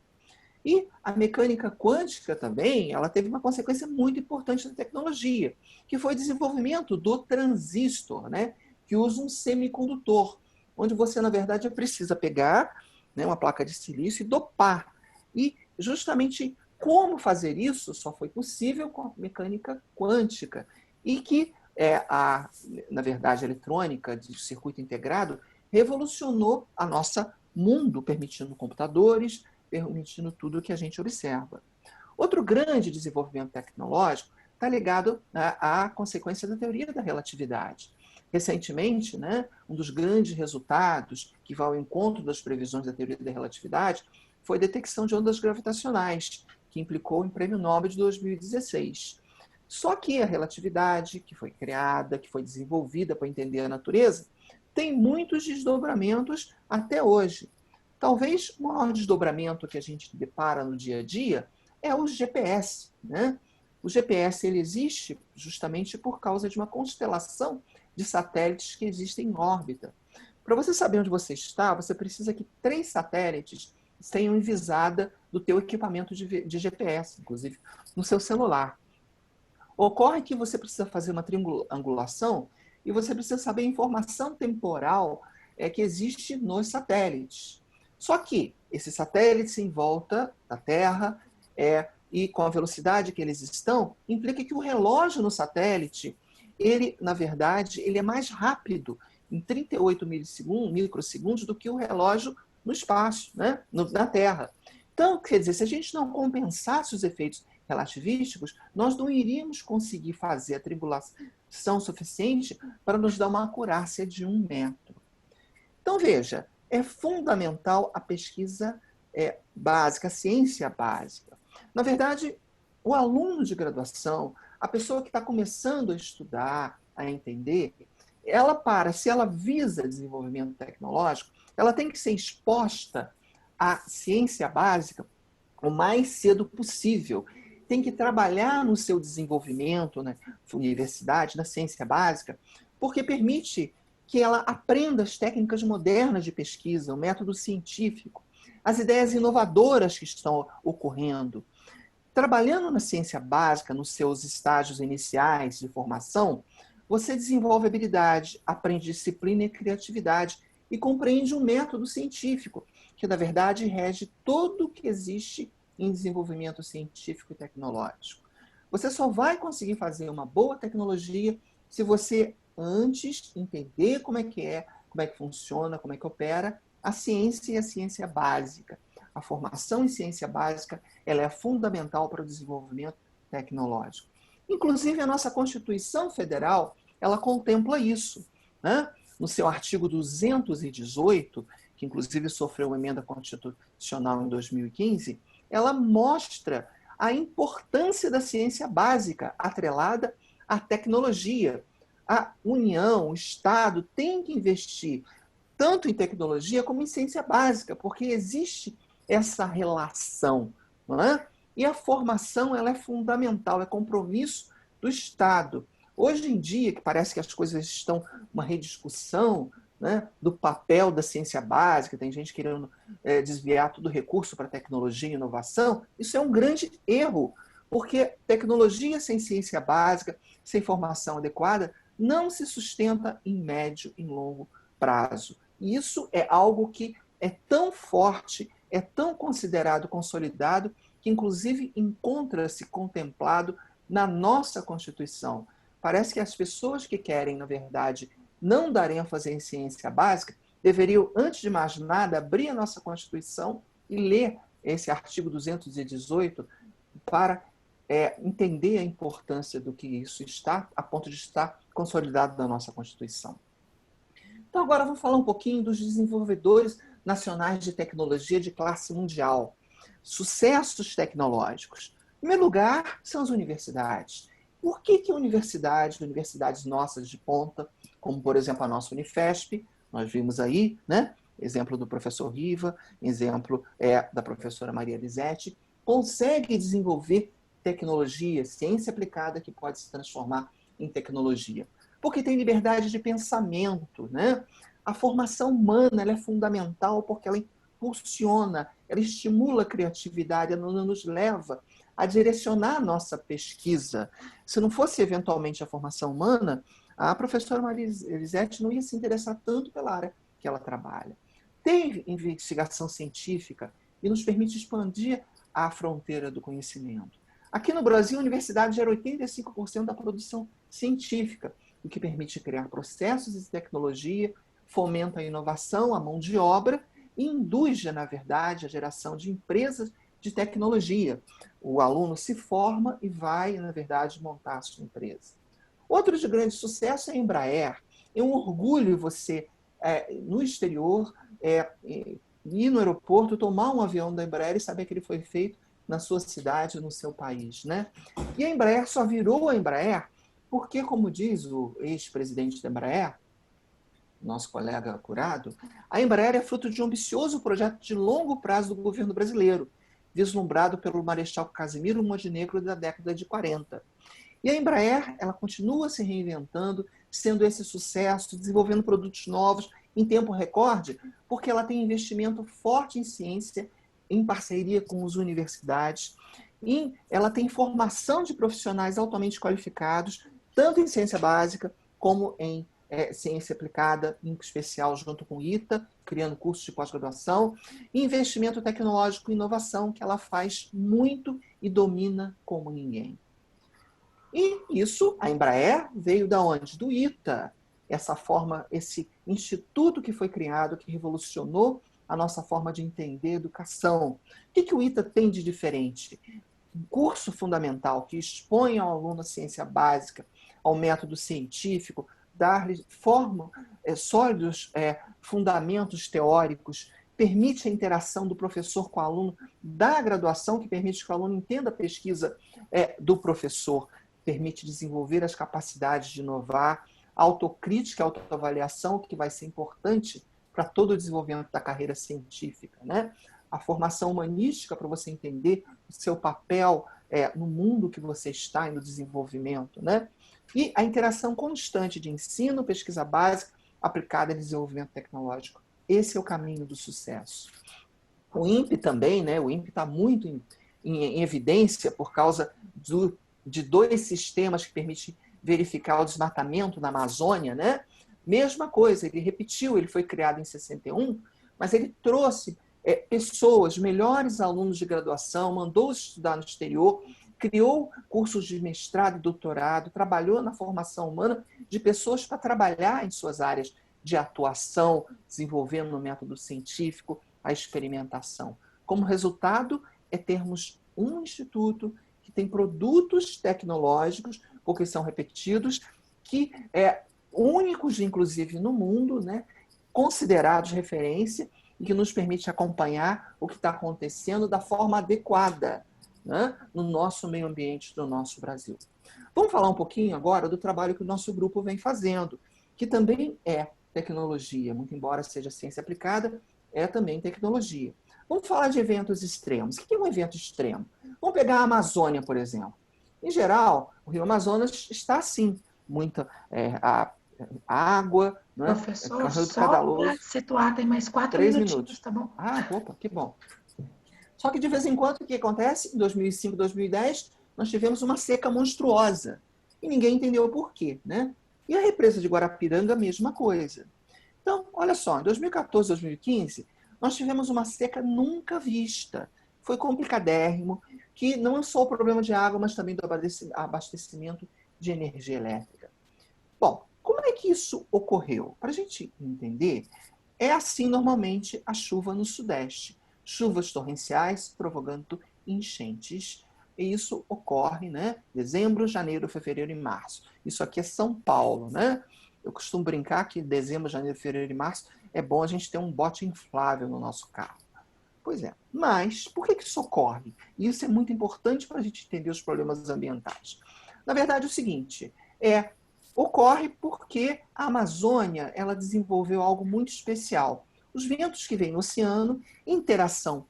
E a mecânica quântica também, ela teve uma consequência muito importante na tecnologia, que foi o desenvolvimento do transistor, né, que usa um semicondutor, onde você, na verdade, precisa pegar, né, uma placa de silício e dopar. E justamente como fazer isso só foi possível com a mecânica quântica, e que na verdade, a eletrônica de circuito integrado revolucionou a nossa mundo, permitindo computadores, permitindo tudo o que a gente observa. Outro grande desenvolvimento tecnológico está ligado à consequência da teoria da relatividade. Recentemente, né, um dos grandes resultados que vai ao encontro das previsões da teoria da relatividade foi a detecção de ondas gravitacionais, que implicou em Prêmio Nobel de 2016. Só que a relatividade, que foi criada, que foi desenvolvida para entender a natureza, tem muitos desdobramentos até hoje. Talvez o maior desdobramento que a gente depara no dia a dia é o GPS, né? O GPS ele existe justamente por causa de uma constelação de satélites que existem em órbita. Para você saber onde você está, você precisa que 3 satélites tenham envisada do teu equipamento de GPS, inclusive no seu celular. Ocorre que você precisa fazer uma triangulação e você precisa saber a informação temporal que existe nos satélites. Só que esses satélites em volta da Terra e com a velocidade que eles estão, implica que o relógio no satélite, ele, na verdade, ele é mais rápido em 38 microsegundos do que o relógio no espaço, né? Na Terra. Então, quer dizer, se a gente não compensasse os efeitos relativísticos, nós não iríamos conseguir fazer a triangulação suficiente para nos dar uma acurácia de 1 metro. Então, veja, é fundamental a pesquisa básica, a ciência básica. Na verdade, o aluno de graduação, a pessoa que está começando a estudar, a entender, se ela visa desenvolvimento tecnológico, ela tem que ser exposta à ciência básica o mais cedo possível. Tem que trabalhar no seu desenvolvimento na universidade, na ciência básica, porque permite que ela aprenda as técnicas modernas de pesquisa, o método científico, as ideias inovadoras que estão ocorrendo. Trabalhando na ciência básica, nos seus estágios iniciais de formação, você desenvolve habilidade, aprende disciplina e criatividade e compreende um método científico, que, na verdade, rege tudo o que existe em desenvolvimento científico e tecnológico. Você só vai conseguir fazer uma boa tecnologia se você antes entender como é que funciona, como é que opera a ciência e a ciência básica. A formação em ciência básica ela é fundamental para o desenvolvimento tecnológico. Inclusive, a nossa Constituição Federal ela contempla isso, né? No seu artigo 218, que inclusive sofreu uma emenda constitucional em 2015, ela mostra a importância da ciência básica atrelada à tecnologia. A União, o Estado, tem que investir tanto em tecnologia como em ciência básica, porque existe essa relação, não é? E a formação ela é fundamental, é compromisso do Estado. Hoje em dia, que parece que as coisas estão uma rediscussão, né, do papel da ciência básica, tem gente querendo desviar todo o recurso para tecnologia e inovação, isso é um grande erro, porque tecnologia sem ciência básica, sem formação adequada, não se sustenta em médio e longo prazo. E isso é algo que é tão forte, é tão considerado consolidado, que inclusive encontra-se contemplado na nossa Constituição. Parece que as pessoas que querem, na verdade, não dar ênfase em ciência básica, deveriam, antes de mais nada, abrir a nossa Constituição e ler esse artigo 218 para entender a importância do que isso está, a ponto de estar consolidado na nossa Constituição. Então, agora vamos falar um pouquinho dos desenvolvedores nacionais de tecnologia de classe mundial. Sucessos tecnológicos. Em primeiro lugar, são as universidades. Por que universidades nossas de ponta, como, por exemplo, a nossa Unifesp, nós vimos aí, né? Exemplo do professor Riva, exemplo da professora Maria Lisete, consegue desenvolver tecnologia, ciência aplicada que pode se transformar em tecnologia. Porque tem liberdade de pensamento, né? A formação humana ela é fundamental porque ela impulsiona, ela estimula a criatividade, ela nos leva a direcionar a nossa pesquisa. Se não fosse eventualmente a formação humana, a professora Maria Lisete não ia se interessar tanto pela área que ela trabalha. Tem investigação científica e nos permite expandir a fronteira do conhecimento. Aqui no Brasil, a universidade gera 85% da produção científica, o que permite criar processos de tecnologia, fomenta a inovação, a mão de obra e induz, na verdade, a geração de empresas de tecnologia. O aluno se forma e vai, na verdade, montar a sua empresa. Outro de grande sucesso é a Embraer. É um orgulho você, no exterior, ir no aeroporto, tomar um avião da Embraer e saber que ele foi feito na sua cidade, no seu país, né? E a Embraer só virou a Embraer porque, como diz o ex-presidente da Embraer, nosso colega Curado, a Embraer é fruto de um ambicioso projeto de longo prazo do governo brasileiro, vislumbrado pelo Marechal Casimiro Montenegro da década de 40. E a Embraer, ela continua se reinventando, sendo esse sucesso, desenvolvendo produtos novos em tempo recorde, porque ela tem investimento forte em ciência, em parceria com as universidades, e ela tem formação de profissionais altamente qualificados, tanto em ciência básica como em ciência aplicada, em especial junto com o ITA, criando cursos de pós-graduação, e investimento tecnológico e inovação, que ela faz muito e domina como ninguém. E isso, a Embraer, veio da onde? Do ITA, essa forma, esse instituto que foi criado, que revolucionou a nossa forma de entender educação. O que o ITA tem de diferente? Um curso fundamental que expõe ao aluno a ciência básica, ao método científico, dar-lhe sólidos fundamentos teóricos, permite a interação do professor com o aluno, da graduação, que permite que o aluno entenda a pesquisa do professor, permite desenvolver as capacidades de inovar, autocrítica, autoavaliação, que vai ser importante para todo o desenvolvimento da carreira científica, né? A formação humanística para você entender o seu papel no mundo que você está e no desenvolvimento, né? E a interação constante de ensino, pesquisa básica, aplicada em desenvolvimento tecnológico. Esse é o caminho do sucesso. O INPE também, né? O INPE está muito em evidência por causa de dois sistemas que permitem verificar o desmatamento na Amazônia, né? Mesma coisa, ele repetiu, ele foi criado em 61, mas ele trouxe pessoas, melhores alunos de graduação, mandou-os estudar no exterior, criou cursos de mestrado e doutorado, trabalhou na formação humana de pessoas para trabalhar em suas áreas de atuação, desenvolvendo o método científico, a experimentação. Como resultado, termos um instituto que tem produtos tecnológicos, porque são repetidos, que únicos, inclusive, no mundo, né, considerados referência e que nos permite acompanhar o que está acontecendo da forma adequada, né, no nosso meio ambiente do nosso Brasil. Vamos falar um pouquinho agora do trabalho que o nosso grupo vem fazendo, que também é tecnologia, muito embora seja ciência aplicada, é também tecnologia. Vamos falar de eventos extremos. O que é um evento extremo? Vamos pegar a Amazônia, por exemplo. Em geral, o Rio Amazonas está assim, muita água, né? Professor, só para situar, tem mais 4 minutinhos, tá bom? Ah, opa, que bom. Só que de vez em quando, o que acontece? Em 2005, 2010, nós tivemos uma seca monstruosa. E ninguém entendeu o porquê, né? E a represa de Guarapiranga, a mesma coisa. Então, olha só, em 2014, 2015, nós tivemos uma seca nunca vista. Foi complicadérrimo, que não é só o problema de água, mas também do abastecimento de energia elétrica. Bom, como é que isso ocorreu? Para a gente entender, é assim normalmente a chuva no Sudeste. Chuvas torrenciais provocando enchentes. e isso ocorre, né? Dezembro, janeiro, fevereiro e março. Isso aqui é São Paulo, né? Eu costumo brincar que dezembro, janeiro, fevereiro e março é bom a gente ter um bote inflável no nosso carro. Pois é, mas por que isso ocorre? E isso é muito importante para a gente entender os problemas ambientais. Na verdade, é o seguinte, ocorre porque a Amazônia ela desenvolveu algo muito especial. Os ventos que vêm no oceano, em interação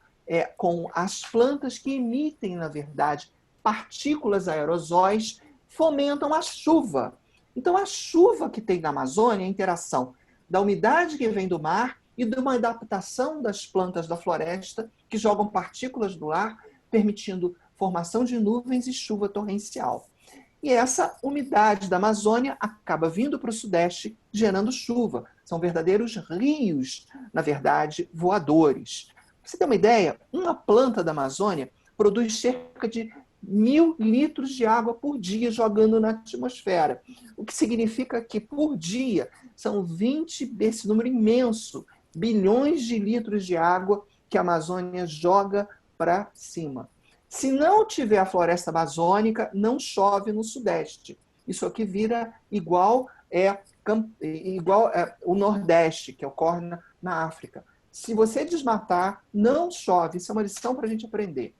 com as plantas que emitem, na verdade, partículas aerosóis, fomentam a chuva. Então, a chuva que tem na Amazônia é a interação da umidade que vem do mar e de uma adaptação das plantas da floresta que jogam partículas do ar, permitindo formação de nuvens e chuva torrencial. E essa umidade da Amazônia acaba vindo para o Sudeste, gerando chuva. São verdadeiros rios, na verdade, voadores. Para você ter uma ideia, uma planta da Amazônia produz cerca de 1.000 litros de água por dia jogando na atmosfera. O que significa que, por dia, são 20, esse número imenso, bilhões de litros de água que a Amazônia joga para cima. Se não tiver a floresta amazônica, não chove no Sudeste. Isso aqui vira igual o Nordeste, que ocorre na África. Se você desmatar, não chove. Isso é uma lição para a gente aprender.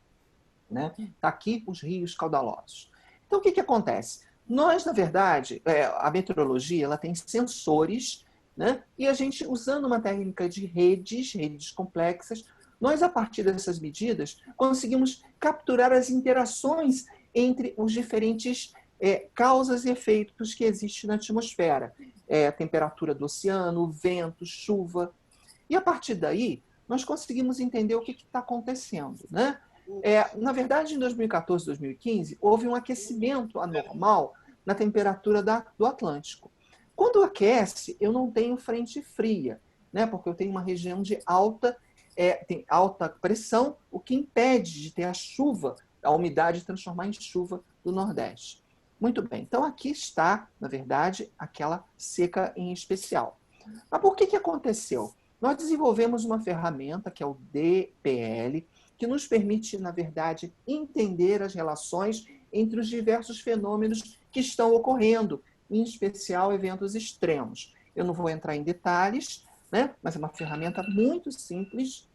Né? Tá aqui os rios caudalosos. Então, o que acontece? Nós, na verdade, a meteorologia ela tem sensores, né? E a gente, usando uma técnica de redes complexas, nós, a partir dessas medidas, conseguimos capturar as interações entre os diferentes causas e efeitos que existem na atmosfera. A temperatura do oceano, vento, chuva. E, a partir daí, nós conseguimos entender o que está acontecendo. Né? Na verdade, em 2014 e 2015, houve um aquecimento anormal na temperatura do Atlântico. Quando aquece, eu não tenho frente fria, né? Porque eu tenho uma região de tem alta pressão, o que impede de ter a chuva, a umidade transformar em chuva do Nordeste. Muito bem, então aqui está, na verdade, aquela seca em especial. Mas por que aconteceu? Nós desenvolvemos uma ferramenta, que é o DPL, que nos permite, na verdade, entender as relações entre os diversos fenômenos que estão ocorrendo, em especial eventos extremos. Eu não vou entrar em detalhes, né? Mas é uma ferramenta muito simples,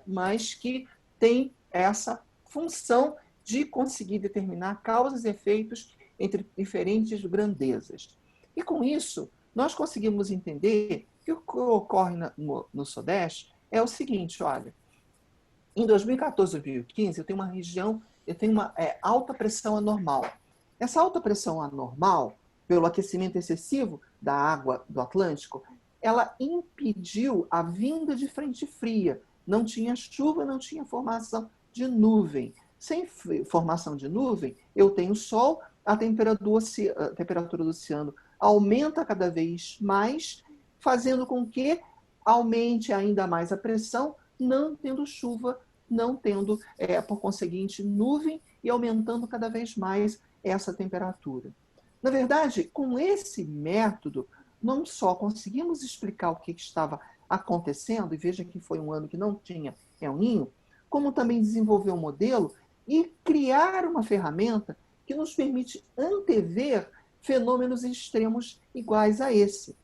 mas que tem essa função de conseguir determinar causas e efeitos entre diferentes grandezas. E com isso, nós conseguimos entender que o que ocorre no Sudeste é o seguinte, olha, em 2014 e 2015, eu tenho uma alta pressão anormal. Essa alta pressão anormal, pelo aquecimento excessivo da água do Atlântico, ela impediu a vinda de frente fria. Não tinha chuva, não tinha formação de nuvem. Sem formação de nuvem, eu tenho sol, a temperatura do oceano aumenta cada vez mais, fazendo com que aumente ainda mais a pressão, não tendo chuva, não tendo, por conseguinte, nuvem e aumentando cada vez mais essa temperatura. Na verdade, com esse método, não só conseguimos explicar o que estava acontecendo, e veja que foi um ano que não tinha El Niño, como também desenvolver um modelo e criar uma ferramenta que nos permite antever fenômenos extremos iguais a esse.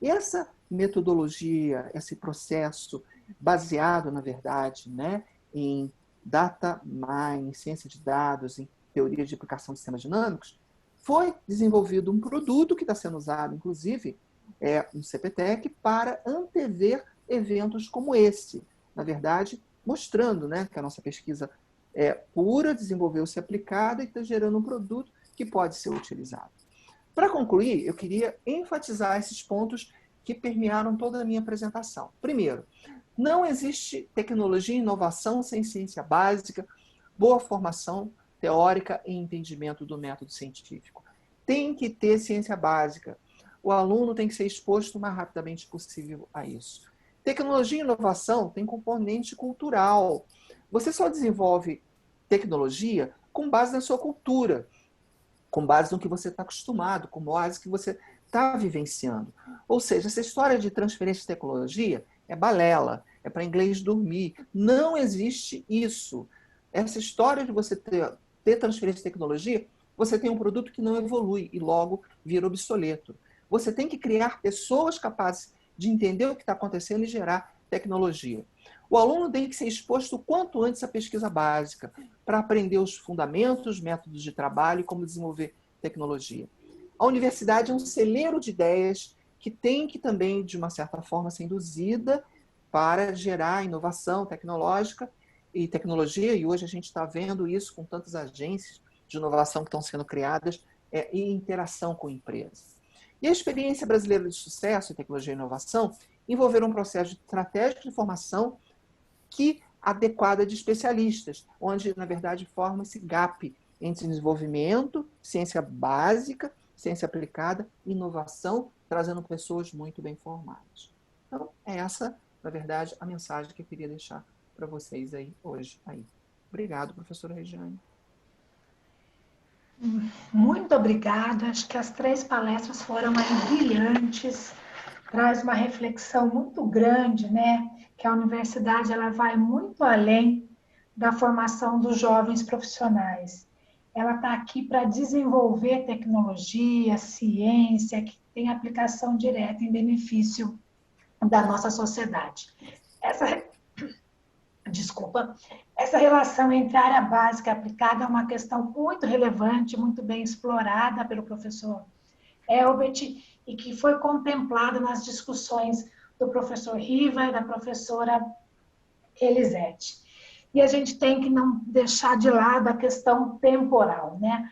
E essa metodologia, esse processo baseado, na verdade, né, em data mining, ciência de dados, em teoria de aplicação de sistemas dinâmicos, foi desenvolvido um produto que está sendo usado, inclusive, no CPTEC, para antever eventos como esse. Na verdade, mostrando, né, que a nossa pesquisa é pura, desenvolveu-se aplicada e está gerando um produto que pode ser utilizado. Para concluir, eu queria enfatizar esses pontos que permearam toda a minha apresentação. Primeiro, não existe tecnologia e inovação sem ciência básica, boa formação teórica e entendimento do método científico. Tem que ter ciência básica. O aluno tem que ser exposto o mais rapidamente possível a isso. Tecnologia e inovação tem componente cultural. Você só desenvolve tecnologia com base na sua cultura, com base no que você está acostumado, com base no que você está vivenciando. Ou seja, essa história de transferência de tecnologia é balela, é para inglês dormir. Não existe isso. Essa história de você ter ter transferência de tecnologia, você tem um produto que não evolui e logo vira obsoleto. Você tem que criar pessoas capazes de entender o que está acontecendo e gerar tecnologia. O aluno tem que ser exposto o quanto antes à pesquisa básica, para aprender os fundamentos, métodos de trabalho e como desenvolver tecnologia. A universidade é um celeiro de ideias que tem que também, de uma certa forma, ser induzida para gerar inovação tecnológica e tecnologia, e hoje a gente está vendo isso com tantas agências de inovação que estão sendo criadas e interação com empresas. E a experiência brasileira de sucesso em tecnologia e inovação envolveram um processo estratégico de formação adequada de especialistas, onde, na verdade, forma esse gap entre desenvolvimento, ciência básica, ciência aplicada, inovação, trazendo pessoas muito bem formadas. Então, é essa, na verdade, a mensagem que eu queria deixar para vocês aí hoje. Obrigado, professora Regiane. Muito obrigada. Acho que as 3 palestras foram brilhantes. Traz uma reflexão muito grande, né? Que a universidade ela vai muito além da formação dos jovens profissionais. Ela está aqui para desenvolver tecnologia, ciência, que tem aplicação direta em benefício da nossa sociedade. Essa relação entre a área básica e aplicada é uma questão muito relevante, muito bem explorada pelo professor Elbert e que foi contemplada nas discussões do professor Riva e da professora Elisete. E a gente tem que não deixar de lado a questão temporal, né?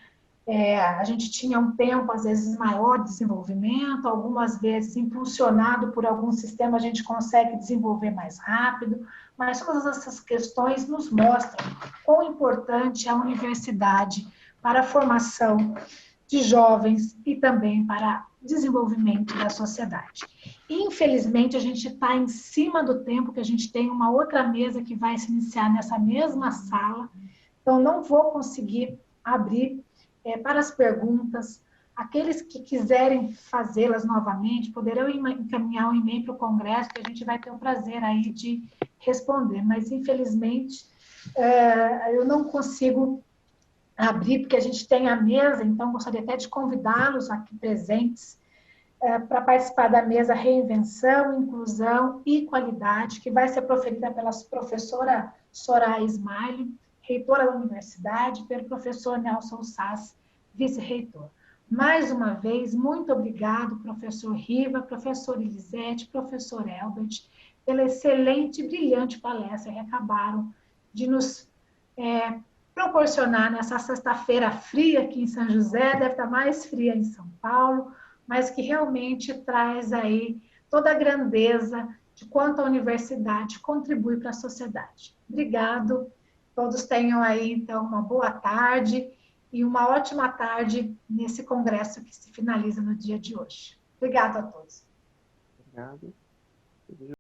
A gente tinha um tempo, às vezes, maior de desenvolvimento, algumas vezes impulsionado por algum sistema, a gente consegue desenvolver mais rápido, mas todas essas questões nos mostram quão importante é a universidade para a formação de jovens e também para desenvolvimento da sociedade. Infelizmente, a gente está em cima do tempo, que a gente tem uma outra mesa que vai se iniciar nessa mesma sala, então não vou conseguir abrir para as perguntas. Aqueles que quiserem fazê-las novamente, poderão encaminhar um e-mail para o Congresso, que a gente vai ter o prazer aí de responder, mas infelizmente eu não consigo abrir, porque a gente tem a mesa, então gostaria até de convidá-los aqui presentes para participar da mesa Reinvenção, Inclusão e Qualidade, que vai ser proferida pela professora Soraya Smiley, reitora da universidade, pelo professor Nelson Sass, vice-reitor. Mais uma vez, muito obrigado, professor Riva, professor Elisete, professor Elbert, pela excelente e brilhante palestra que acabaram de nos proporcionar nessa sexta-feira fria aqui em São José, deve estar mais fria em São Paulo, mas que realmente traz aí toda a grandeza de quanto a universidade contribui para a sociedade. Obrigado. Todos tenham aí, então, uma boa tarde e uma ótima tarde nesse congresso que se finaliza no dia de hoje. Obrigada a todos. Obrigado.